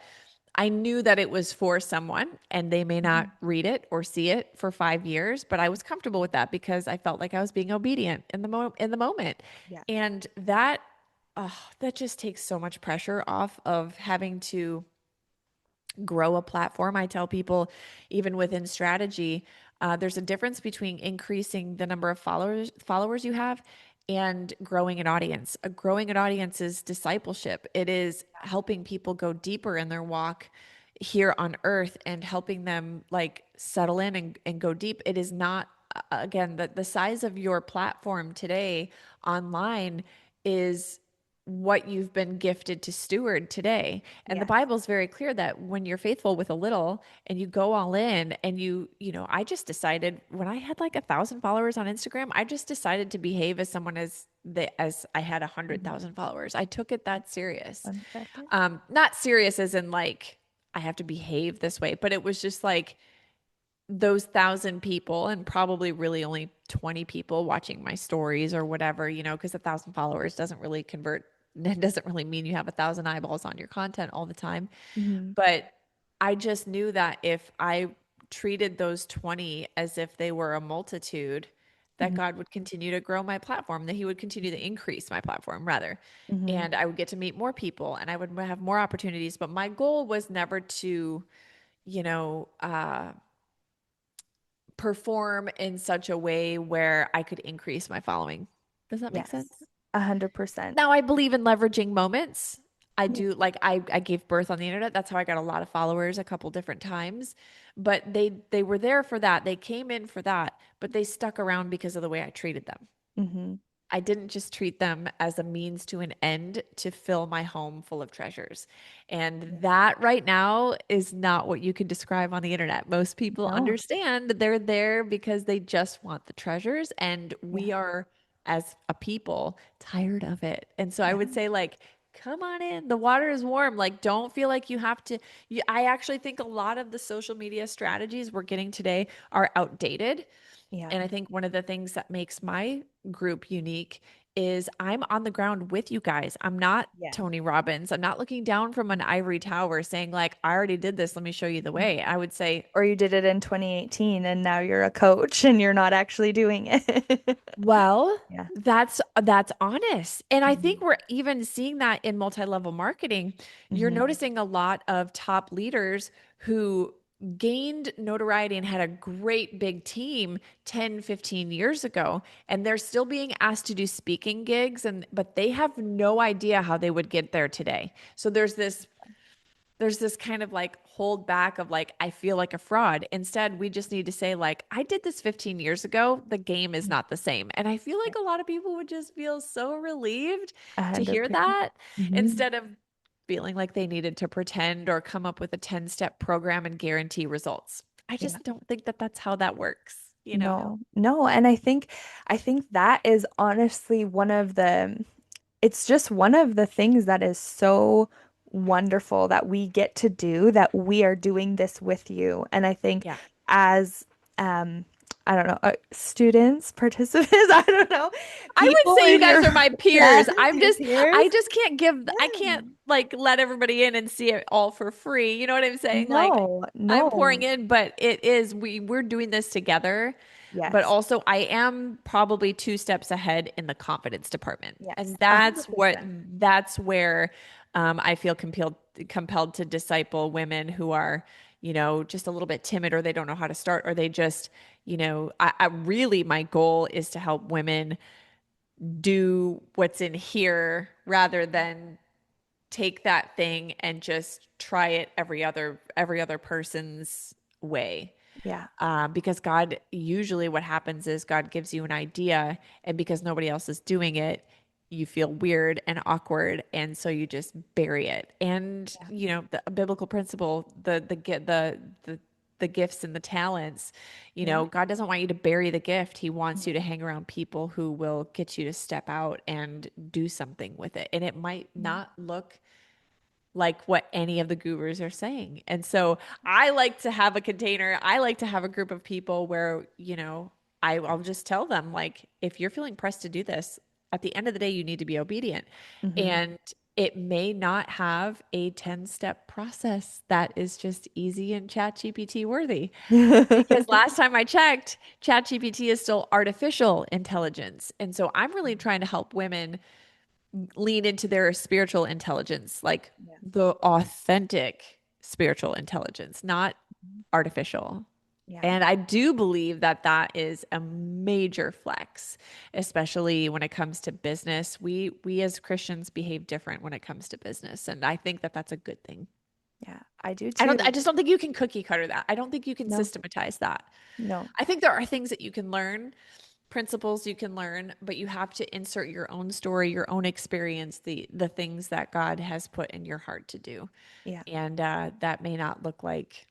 I knew that it was for someone and they may not Mhm. read it or see it for 5 years, but I was comfortable with that because I felt like I was being obedient in the moment. Yeah. And that just takes so much pressure off of having to grow a platform. I tell people, even within strategy, there's a difference between increasing the number of followers you have and growing an audience. Growing an audience is discipleship. It is helping people go deeper in their walk here on earth and helping them like settle in and go deep. It is not again the size of your platform today online is what you've been gifted to steward today. And the Yes. Bible's very clear that when you're faithful with a little and you go all in and I just decided when I had like 1,000 followers on Instagram, I just decided to behave as someone as I had a hundred Mhm. thousand followers. I took it that serious. 1 second. Not serious as in like I have to behave this way, but it was just like those 1,000 people and probably really only 20 people watching my stories or whatever, because 1,000 followers doesn't really convert. It doesn't really mean you have 1,000 eyeballs on your content all the time. Hmm. But I just knew that if I treated those 20 as if they were a multitude, that Mhm. God would continue to grow my platform, that he would continue to increase my platform rather. Mhm. And I would get to meet more people and I would have more opportunities. But my goal was never to, you know, perform in such a way where I could increase my following. Does that make Yes. sense? 100%. Now I believe in leveraging moments. I Yeah. do like I gave birth on the internet. That's how I got a lot of followers a couple different times. But they were there for that. They came in for that, but they stuck around because of the way I treated them. Mhm. I didn't just treat them as a means to an end to fill my home full of treasures. And Yeah. that right now is not what you can describe on the internet. Most people No. understand they're there because they just want the treasures. And Yeah. we are, as a people, tired of it. And so I Yeah. would say, like, come on in. The water is warm. Like, don't feel like you have to. I actually think a lot of the social media strategies we're getting today are outdated. Yeah. And I think one of the things that makes my group unique is I'm on the ground with you guys. I'm not Yeah. Tony Robbins. I'm not looking down from an ivory tower saying, like, I already did this. Let me show you the way. I would say, Or you did it in 2018 and now you're a coach and you're not actually doing it. well, Yeah. that's honest. And I think Mhm. we're even seeing that in multi-level marketing. You're Mhm. noticing a lot of top leaders who gained notoriety and had a great big team 10, 15 years ago, and they're still being asked to do speaking gigs and but they have no idea how they would get there today. So there's this kind of like hold back of like, I feel like a fraud. Instead, we just need to say, like, I did this 15 years ago. The game is not the same. And I feel Yeah. like a lot of people would just feel so relieved to hear 100%. that Mhm. instead of feeling like they needed to pretend or come up with a 10-step program and guarantee results. I Yeah. just don't think that that's how that works, you know? No. No, and I think that is honestly one of the it's just one of the things that is so wonderful that we get to do, that we are doing this with you. And I think Yeah. as I don't know, students, participants, I don't know, I would people say you in guys your are my yes, peers. your I peers. just can't give, I Yeah. can't like let everybody in and see it all for free. You know what I'm saying? Like No, I'm pouring no. in, but it is, we're doing this together. But Yes. also I am probably 2 steps ahead in the confidence department. Yes. And 100%. that's where I feel compelled to disciple women who are, just a little bit timid or they don't know how to start or they just, I really, my goal is to help women do what's in here rather than take that thing and just try it every other person's way. Yeah. Because God, usually what happens is God gives you an idea, and because nobody else is doing it, you feel weird and awkward, and so you just bury it. And Yeah. the biblical principle, the gifts and the talents, Yeah. God doesn't want you to bury the gift. He wants you to hang around people who will get you to step out and do something with it. And it might Yeah. not look like what any of the gurus are saying. And so I like to have a container. I like to have a group of people where, I'll just tell them, like, if you're feeling pressed to do this, at the end of the day, you need to be obedient. Hmm. And it may not have a 10-step process that is just easy and ChatGPT worthy. Because last time I checked, ChatGPT is still artificial intelligence. And so I'm really trying to help women lean into their spiritual intelligence, like Yeah. the authentic spiritual intelligence, not artificial. Yeah. And I do believe that that is a major flex, especially when it comes to business. We as Christians behave different when it comes to business, and I think that that's a good thing. Yeah. I do I too. just don't think you can cookie cutter that. I don't think you can No. systematize that. No. I think there are things that you can learn, principles you can learn, but you have to insert your own story, your own experience, the things that God has put in your heart to do. Yeah. And that may not look like,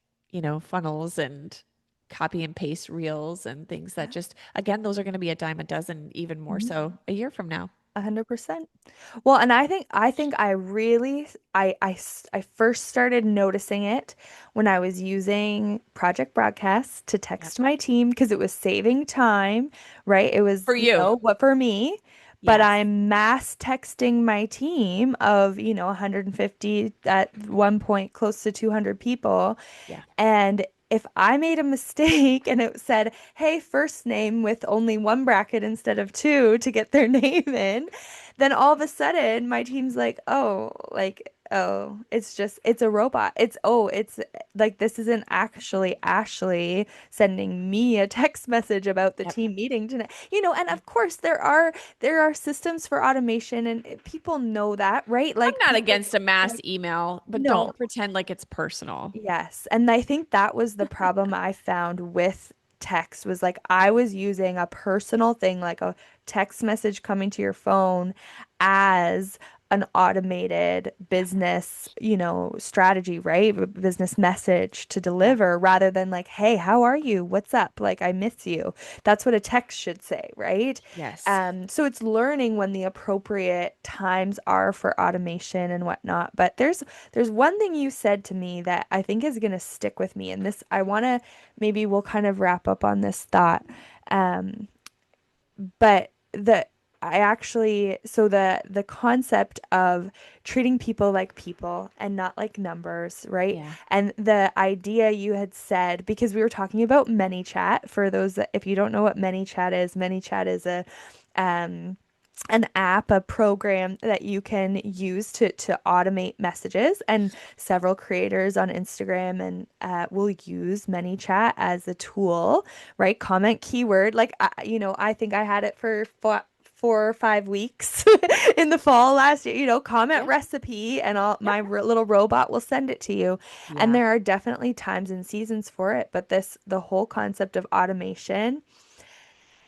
funnels and copy and paste reels and things that Yeah. just, again, those are going to be a dime a dozen, even more Mhm. so a year from now. 100%. Well, and I think I really I first started noticing it when I was using Project Broadcast to Yep. text my team because it was saving time, right? It was, For you. what for me, but Yes. I'm mass texting my team of, 150 at one point close to 200 people. Yeah. And if I made a mistake and it said, hey, first name with only one bracket instead of two to get their name in, then all of a sudden my team's oh, it's just, it's a robot. It's like, this isn't actually Ashley sending me a text message about the Yep. team meeting tonight. And Yep. of course there are systems for automation and people know that, right? I'm Like not people, against a mass like, email, but no. don't pretend like it's personal. Yes. And I think that was the problem I found with text was like I was using a personal thing, like a text message coming to your phone as an automated Yep. business, strategy, right? A business message to Yep. deliver rather than like, hey, how are you? What's up? Like, I miss you. That's what a text should say, right? Yes. So it's learning when the appropriate times are for automation and whatnot. But there's one thing you said to me that I think is going to stick with me, and this I want to maybe we'll kind of wrap up on this thought. Um, but the I actually so the concept of treating people like people and not like numbers, right? Yeah. And the idea you had said, because we were talking about ManyChat, for those that if you don't know what ManyChat is a um an app, a program that you can use to automate messages. And several creators on Instagram and will use ManyChat as a tool, right? Comment keyword. Like, I think I had it for 4 or 5 weeks in the fall last year. Comment Yeah. recipe, and Yep. my little robot will send it to you. And Yeah. there are definitely times and seasons for it, but the whole concept of automation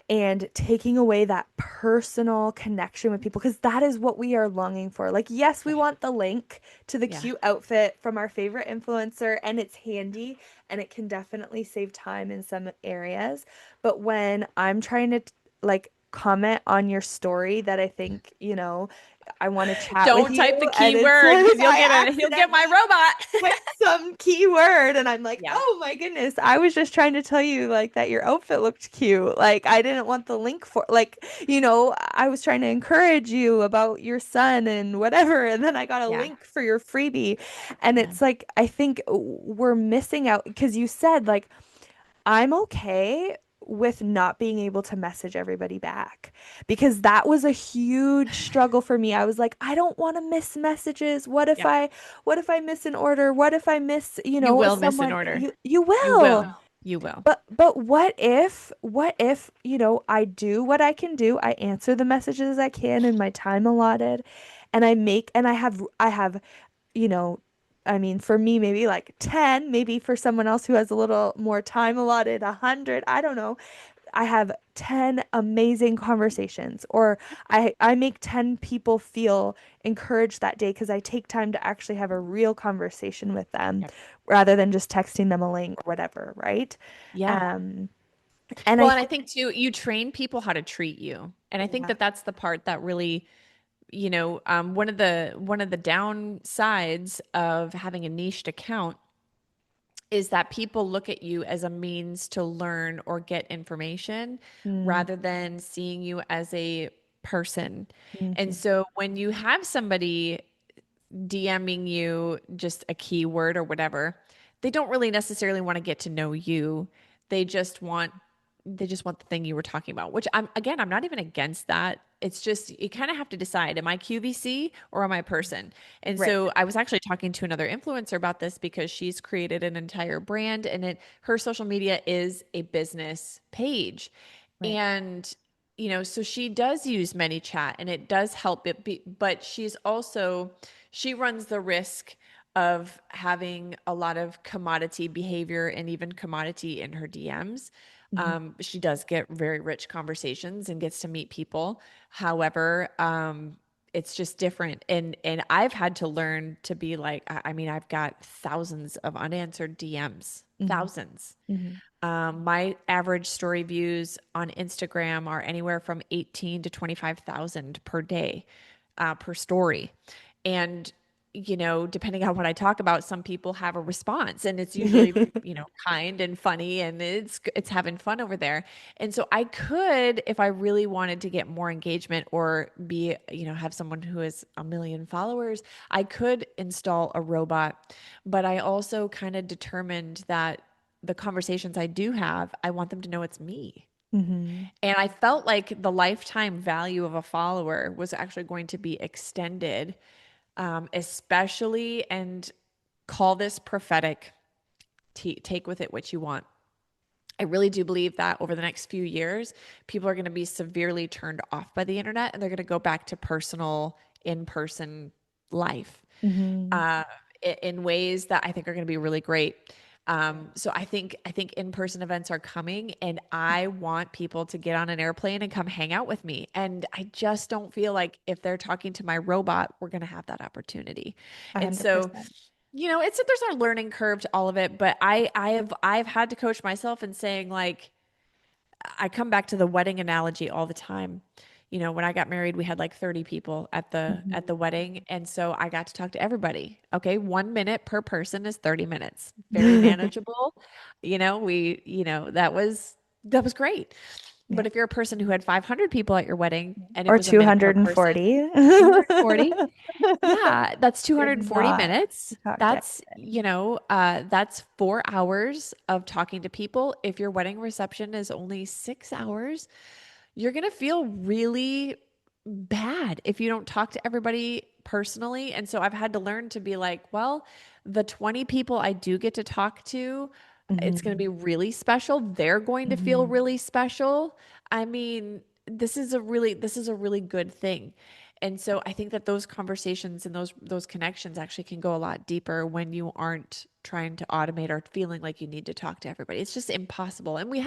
and taking away that personal connection with people because that is what we are longing for. Like, yes, we Yeah. want the link to the Yeah. cute outfit from our favorite influencer, and it's handy and it can definitely save time in some areas. But when I'm trying to like comment on your story that I think, I want to chat with Don't type you, the and it's keyword like because I you'll get my accidentally robot. put some keyword and I'm like, Yeah. oh my goodness, I was just trying to tell you like that your outfit looked cute. Like I didn't want the link for like, I was trying to encourage you about your son and whatever, and then I got a Yeah. link for your freebie. And Yeah. it's like I think we're missing out because you said like I'm okay with not being able to message everybody back because that was a huge struggle for me. I was like, I don't want to miss messages. Yep. What if I miss an order? What if I miss, You will miss an someone order. you You will. will. You will. But what if, I do what I can do. I answer the messages I can in my time allotted and I have you know, I mean, for me, maybe like 10, maybe for someone else who has a little more time allotted, 100, I don't know. I have 10 amazing conversations, or I make 10 people feel encouraged that day because I take time to actually have a real conversation with them Yep. rather than just texting them a link or whatever, right? Yeah. Um, and Well, I and I think, think too, you train people how to treat you. And I think yeah. that that's the part that really, one of the downsides of having a niched account is that people look at you as a means to learn or get information Mm, rather than seeing you as a person. And mhm. so when you have somebody DMing you just a keyword or whatever, they don't really necessarily want to get to know you. They just want the thing you were talking about, which I'm not even against that. It's just you kind of have to decide, am I QVC or am I a person? And Right, so I was actually talking to another influencer about this because she's created an entire brand and her social media is a business page. right. And so she does use ManyChat and it does help but she runs the risk of having a lot of commodity behavior and even commodity in her DMs. Mhm. She does get very rich conversations and gets to meet people. However, it's just different. And I've had to learn to be like, I mean, I've got thousands of unanswered DMs, Mhm. thousands. Mhm. My average story views on Instagram are anywhere from 18 to 25,000 per day, per story. And, depending on what I talk about, some people have a response and it's usually, kind and funny and it's having fun over there. And so I could, if I really wanted to get more engagement or have someone who has a million followers, I could install a robot. But I also kind of determined that the conversations I do have, I want them to know it's me. Mm-hmm. And I felt like the lifetime value of a follower was actually going to be extended, especially, and call this prophetic, take with it what you want. I really do believe that over the next few years, people are going to be severely turned off by the internet and they're going to go back to personal, in person life, Mm-hmm. uh, in ways that I think are going to be really great. So I think in-person events are coming, and I want people to get on an airplane and come hang out with me. And I just don't feel like if they're talking to my robot, we're going to have that opportunity. And so, 100%. there's a learning curve to all of it, but I've had to coach myself in saying, like, I come back to the wedding analogy all the time. When I got married, we had like 30 people at the Mm-hmm. wedding, and so I got to talk to everybody. Okay, 1 minute per person is 30 minutes. Very manageable. That was great. Yeah. But if you're a person who had 500 people at your wedding and it Or was a minute per person, 240. 240, yeah, that's Did 240 not minutes. talk to That's 4 hours of talking to people. If your wedding reception is only 6 hours, you're going to feel really bad if you don't talk to everybody personally. And so I've had to learn to be like, well, the 20 people I do get to talk to, it's going to Mm-hmm. be really special. They're going to feel Mm-hmm. really special. I mean, this is a really good thing. And so I think that those conversations and those connections actually can go a lot deeper when you aren't trying to automate or feeling like you need to talk to everybody. It's just impossible. And we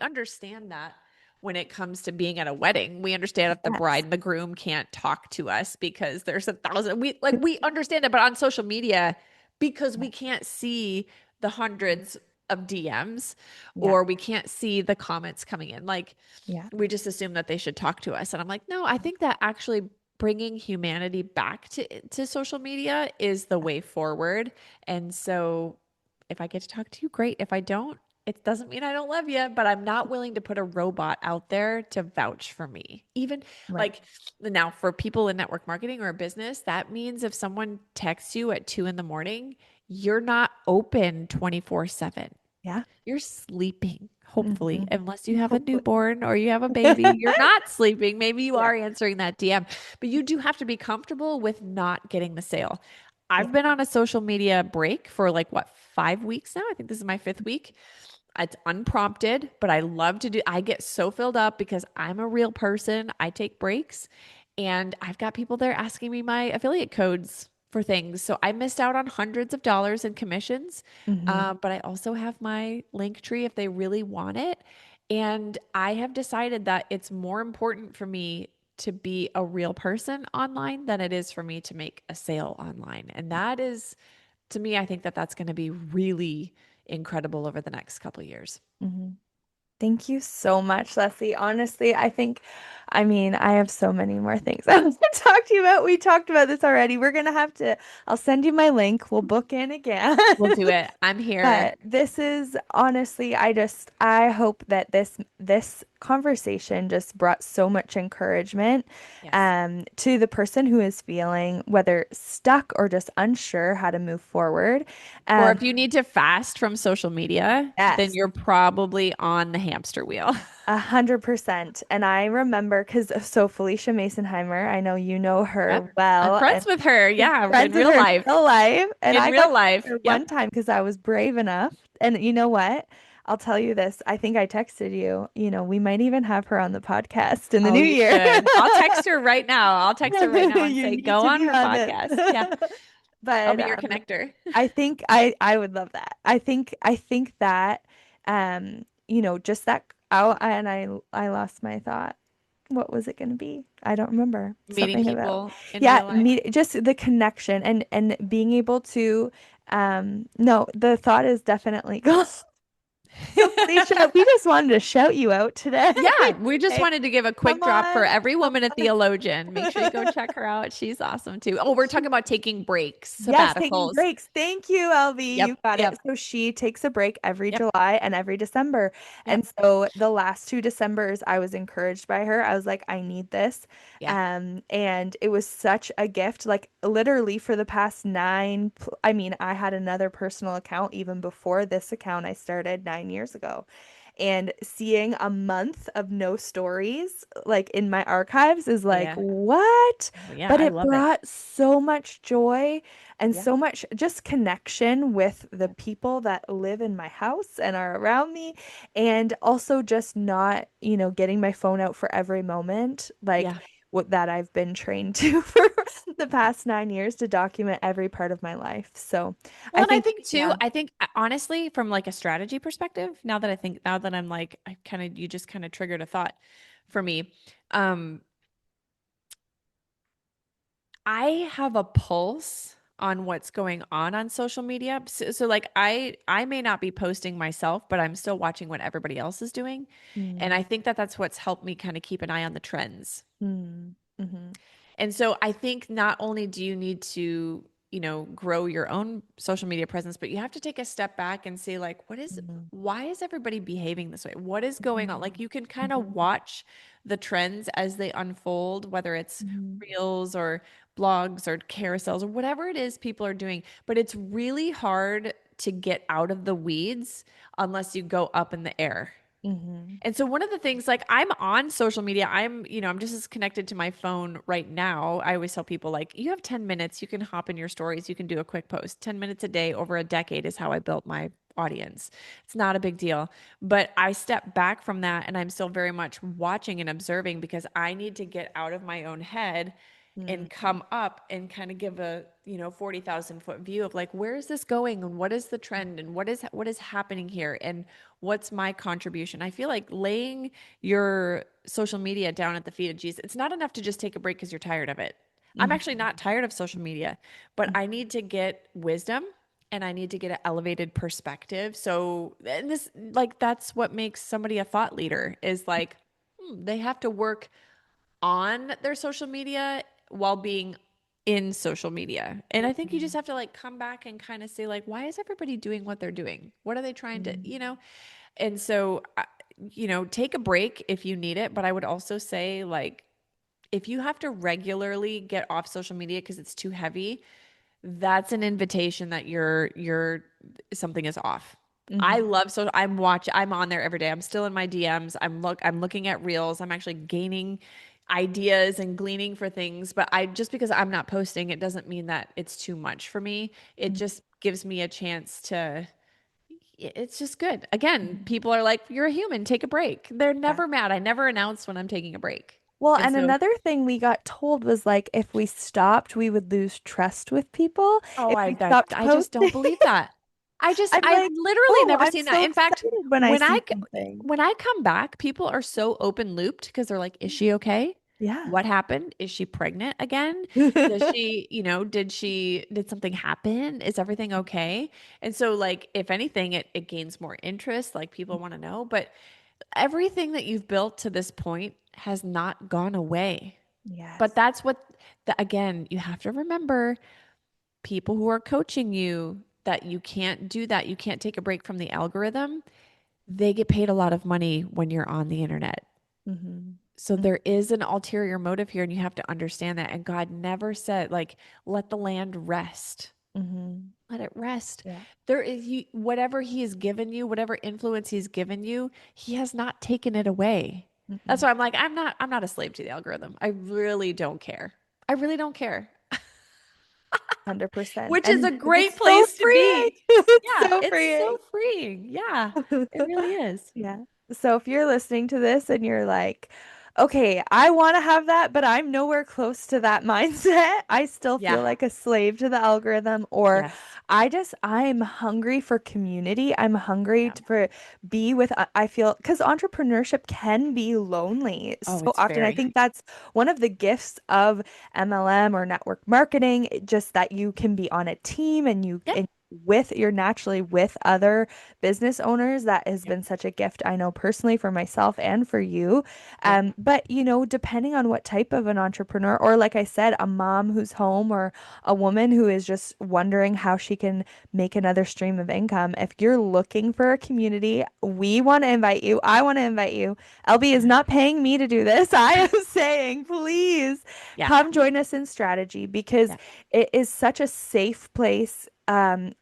understand that when it comes to being at a wedding. We understand that the Yes. bride and the groom can't talk to us because there's 1,000. We understand it, but on social media, because Yeah. we can't see the hundreds of DMs, Yeah. or we can't see the comments coming in. Like, Yeah. we just assume that they should talk to us. And I'm like, no, I think that actually bringing humanity back to social media is the way forward. And so if I get to talk to you, great. If I don't, it doesn't mean I don't love you, but I'm not willing to put a robot out there to vouch for me. Even Right. like now, for people in network marketing or a business, that means if someone texts you at 2 in the morning, you're not open 24/7. Yeah. You're sleeping, hopefully, Mm-hmm. unless you have a Hopefully. newborn or you have a baby. You're not sleeping. Maybe you are answering that DM, but you do have to be comfortable with not getting the sale. Yeah. I've been on a social media break for like what, 5 weeks now? I think this is my fifth week. It's unprompted, but I get so filled up because I'm a real person. I take breaks, and I've got people there asking me my affiliate codes for things. So I missed out on hundreds of dollars in commissions. Mm-hmm. But I also have my link tree if they really want it. And I have decided that it's more important for me to be a real person online than it is for me to make a sale online. And that is, to me, I think that that's going to be really incredible over the next couple of years. Mm-hmm. Thank you so much, Leslie. Honestly, I mean, I have so many more things I want to talk to you about. We talked about this already. I'll send you my link. We'll book in again. We'll do it. I'm here. But this is honestly, I hope that this conversation just brought so much encouragement Yes. to the person who is feeling whether stuck or just unsure how to move forward. Or Um, if you need to fast from social media, then yes. you're probably on the hamster wheel. 100%. And I remember because so Felicia Masonheimer, I know you know Yep. her I'm well friends and with her. Yeah, in friends with real her in life. real life. And In I got real to life. meet her Yep. one time because I was brave enough. And you know what? I'll tell you this. I think I texted you, we might even have her on the podcast in the Oh, new you year. should. I'll text her right now. I'll text her right now and You say, need go to on be her on this. podcast. Yeah. I'll But be your connector. I think I would love that. I think that just that I lost my thought. What was it going to be? I don't remember. Meeting Something about people in yeah, real life. meet just the connection and being able to no, the thought is definitely gone. So Felicia, we just wanted to shout you out today. Yeah, we just Hey, wanted to give a come quick drop for on. every Come woman a on. theologian. Make sure you go check her out. She's awesome too. Oh, we're talking about taking breaks, Yes, taking sabbaticals. breaks. Thank you, LV. You Yep, got it. yep, So she takes a break every yep, July and every December. yep. And so the last two Decembers, I was encouraged by her. I was like, I need this. Yeah, And it was such a gift. Like literally for the past I mean, I had another personal account even before this account I started 9 years ago. And seeing a month of no stories like in my archives is like, yeah. what? Oh, yeah, But I it love it. brought so much joy and Yeah, so much just connection with the yeah, people that live in my house and are around me. And also just not, getting my phone out for every moment, like yeah. what that I've been trained to for the past 9 years to document every part of my life. So Well, I and I think, think too, yeah. I think honestly, from like a strategy perspective, now that I'm like, you just kind of triggered a thought for me. Um, I have a pulse on what's going on social media. So like I may not be posting myself, but I'm still watching what everybody else is doing. And Mm, I think that that's what's helped me kind of keep an eye on the trends. mm, mhm, And so I think not only do you need to, grow your own social media presence, but you have to take a step back and say, like, mhm, why is everybody behaving this way? What is going on? Like, mhm, you can kind of mhm, watch the trends as they unfold, whether it's mhm, reels or blogs or carousels or whatever it is people are doing. But it's really hard to get out of the weeds unless you go up in the air. mhm, And so one of the things, like, I'm on social media, I'm just as connected to my phone right now. I always tell people, like, you have 10 minutes, you can hop in your stories, you can do a quick post. 10 minutes a day over a decade is how I built my audience. It's not a big deal. But I step back from that and I'm still very much watching and observing because I need to get out of my own head and mhm, come up and kind of give a 40,000 foot view of like, where is this going and what is the trend and what is happening here and what's my contribution. I feel like laying your social media down at the feet of Jesus, it's not enough to just take a break because you're tired of it. I'm mhm, actually not tired of social media, but I need to get wisdom and I need to get an elevated perspective. So, and this, like, that's what makes somebody a thought leader is like, they have to work on their social media while being in social media. And I think you just mhm, have to like come back and kind of say like, why is everybody doing what they're doing? What are they trying to, mhm, And so, take a break if you need it. But I would also say like, if you have to regularly get off social media because it's too heavy, that's an invitation that you're something is off. I mhm, love I'm on there every day. I'm still in my DMs. I'm looking at reels. I'm actually gaining ideas and gleaning for things, but I just because I'm not posting, it doesn't mean that it's too much for me. It mhm, just gives me a chance to it's just good. Again, mhm. people are like, "You're a human, take a break." They're Yeah. never mad. I never announce when I'm taking a break. Well, And and so, another thing we got told was like if we stopped, we would lose trust with people oh, if I we that stopped I just don't posting. believe that. I'm I've like, literally oh, never I'm seen that. so In fact, excited when I when see something. I come back, people are so open looped because they're like, "Is she okay? Yeah. What happened? Is she pregnant again? Does she, did something happen? Is everything okay?" And so like if anything, it gains more interest, like people want to know, but everything that you've built to this point has not gone away. But Yes. that's again, you have to remember people who are coaching you that you can't do that. You can't take a break from the algorithm. They get paid a lot of money when you're on the internet. Hmm. So there is an ulterior motive here, and you have to understand that. And God never said, like, let the land rest. Hmm. Let it rest. Yeah. There is whatever He has given you, whatever influence He's given you, He has not taken it away. That's Hmm. why I'm like, I'm not a slave to the algorithm. I really don't care. I really don't care. 100%. Which is a And great it's so place to freeing. be. It's Yeah, so it's freeing. so freeing. Yeah, it really is. Yeah. So if you're listening to this and you're like, okay, I want to have that, but I'm nowhere close to that mindset. I still Yeah. feel like a slave to the algorithm, or Yes. I'm hungry for community. I'm hungry Yeah. for be with, I feel, because entrepreneurship can be lonely Oh, so it's often. I very. think that's one of the gifts of MLM or network marketing, just that you can be on a team and Yep. you're naturally with other business owners. That has Yep. been such a gift, I know personally for myself and for you. Yep. But depending on what type of an entrepreneur, or like I said, a mom who's home, or a woman who is just wondering how she can make another stream of income, if you're looking for a community, we want to invite you. I want to invite you. LB is Yeah. not paying me to do this. I am saying, please Yeah. come join us in strategy, because Yeah. it is such a safe place.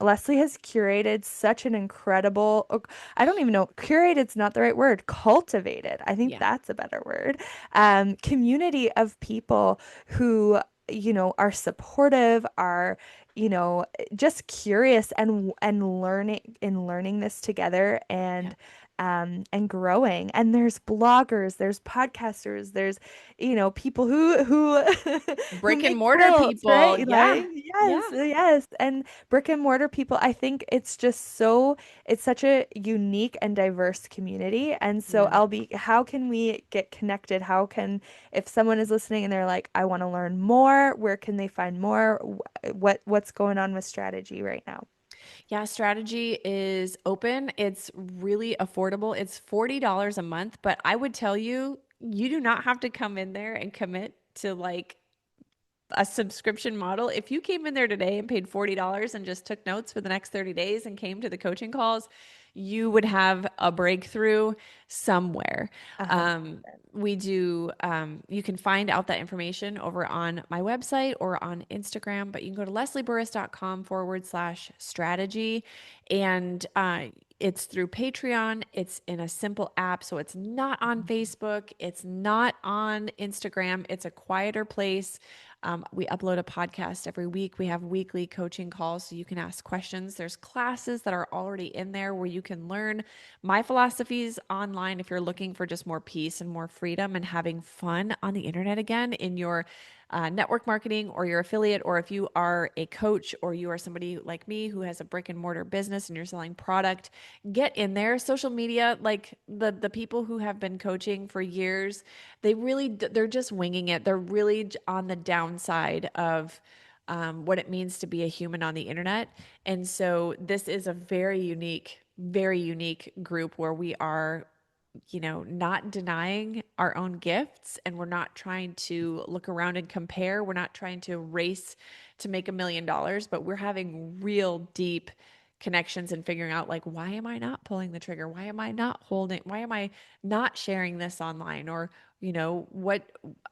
Leslie has curated such an incredible, I don't even know, curated's not the right word, cultivated. I think Yeah. that's a better word. Community of people who, are supportive, are, you know, just curious and learning this together, Yeah. and growing. And there's bloggers, there's podcasters, there's people who who Brick and make mortar quilts, people. right? Yeah. Like, yes, Yeah. yes. And brick and mortar people, I think it's such a unique and diverse community. And so, Yeah. LB, how can we get connected? How can, if someone is listening and they're like, I want to learn more, where can they find more? What's going on with strategy right now? Yeah, strategy is open. It's really affordable. It's $40 a month, but I would tell you, you do not have to come in there and commit to like a subscription model. If you came in there today and paid $40 and just took notes for the next 30 days and came to the coaching calls, you would have a breakthrough somewhere. 100%. You can find out that information over on my website or on Instagram, but you can go to leslieburris.com/strategy. And it's through Patreon. It's in a simple app. So it's not on Facebook. It's not on Instagram. It's a quieter place. We upload a podcast every week. We have weekly coaching calls so you can ask questions. There's classes that are already in there where you can learn my philosophies online if you're looking for just more peace and more freedom and having fun on the internet again in your network marketing or your affiliate, or if you are a coach or you are somebody like me who has a brick and mortar business and you're selling product, get in there. Social media, like the people who have been coaching for years, they're just winging it. They're really on the downside of what it means to be a human on the internet. And so this is a very unique group where we are, not denying our own gifts, and we're not trying to look around and compare. We're not trying to race to make $1 million, but we're having real deep connections and figuring out, like, why am I not pulling the trigger? Why am I not sharing this online? Or, what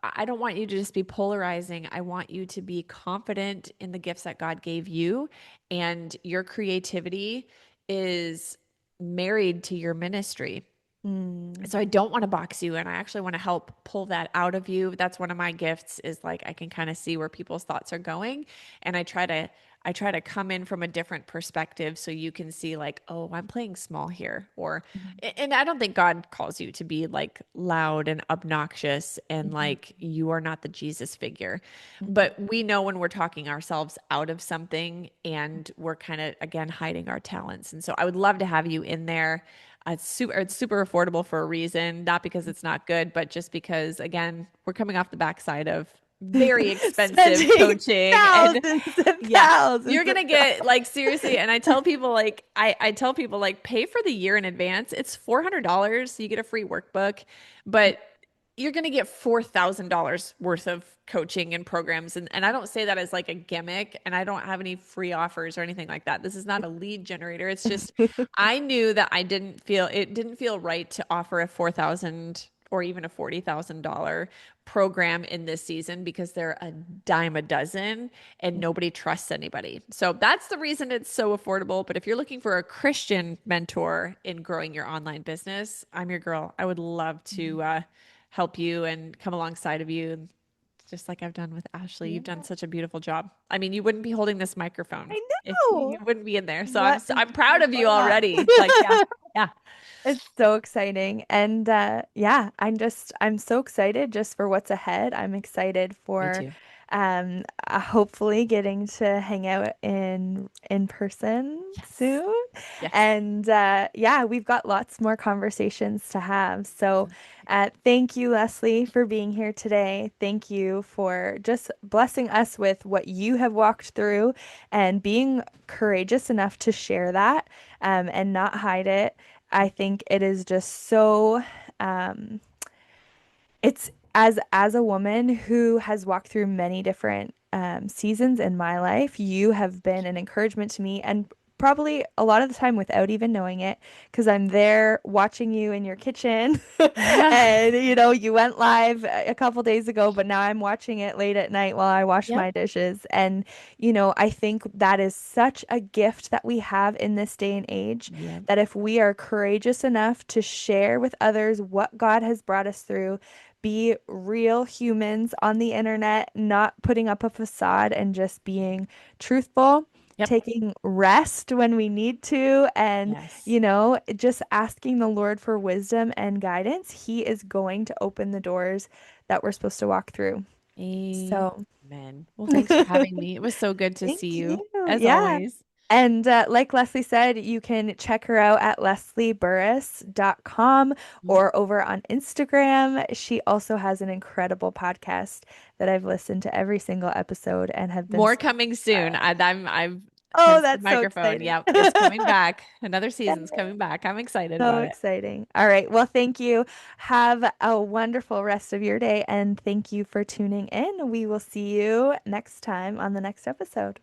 I don't want you to just be polarizing. I want you to be confident in the gifts that God gave you, and your creativity is married to your ministry. Mm, So I don't want to box you, and I actually want to help pull that out of you. That's one of my gifts, is like I can kind of see where people's thoughts are going, and I try to come in from a different perspective so you can see, like, oh, I'm playing small here. Or mhm, and I don't think God calls you to be like loud and obnoxious and mhm, like you are not the Jesus figure. mhm, But we know when we're talking ourselves out of something and we're kind of, again, hiding our talents. And so I would love to have you in there. It's super affordable for a reason, not because it's not good, but just because, again, we're coming off the backside of very expensive spending coaching. And thousands and yeah, you're thousands of gonna get, dollars. like, seriously. And I tell people, like, I tell people, like, pay for the year in advance. It's $400. You get a free workbook, but you're gonna get $4,000 worth of coaching and programs. And I don't say that as like a gimmick, and I don't have any free offers or anything like that. This is not a lead generator. It's just I knew that it didn't feel right to offer a 4,000 or even a $40,000 program in this season, because they're a dime a dozen and nobody trusts anybody. So that's the reason it's so affordable. But if you're looking for a Christian mentor in growing your online business, I'm your girl. I would love to help you and come alongside of you, just like I've done with Ashley. You've done Yeah, such a beautiful job. I mean, you wouldn't be holding this microphone I if know. you wouldn't be in there. So What I'm proud of you what up? already. Like, yeah, yeah, It's so exciting. And yeah, I'm so excited just for what's ahead. I'm excited me for too. hopefully getting to hang out in person Yes. soon. Yes. And yeah, we've got lots more conversations to have. So Sounds thank you, Leslie, for being here today. Thank you for just blessing us with what you have walked through and being courageous enough to share that and not hide it. I think it is just so um, it's as a woman who has walked through many different seasons in my life, you have been an encouragement to me, and probably a lot of the time without even knowing it, because I'm there watching you in your kitchen, good. and you went live a couple days ago, but now I'm watching it late at night while I wash Yep. my dishes, and I think that is such a gift that we have in this day and age, Yep. that if we are courageous enough to share with others what God has brought us through, be real humans on the internet, not putting up a facade and just being truthful, Yep. taking rest when we need to, and, Yes. just asking the Lord for wisdom and guidance. He is going to open the doors that we're supposed to walk through. So, Amen. Well, thanks for having me. It was so good to see thank you, you. as Yeah. always. And like Leslie said, you can check her out at leslieburris.com Yep. or over on Instagram. She also has an incredible podcast that I've listened to every single episode and have been More so coming soon. inspired. I've Oh, hence the that's so microphone. exciting. Yep, it's coming back. Another season's Yay. coming back. I'm excited So about it. exciting. All right. Well, thank you. Have a wonderful rest of your day, and thank you for tuning in. We will see you next time on the next episode.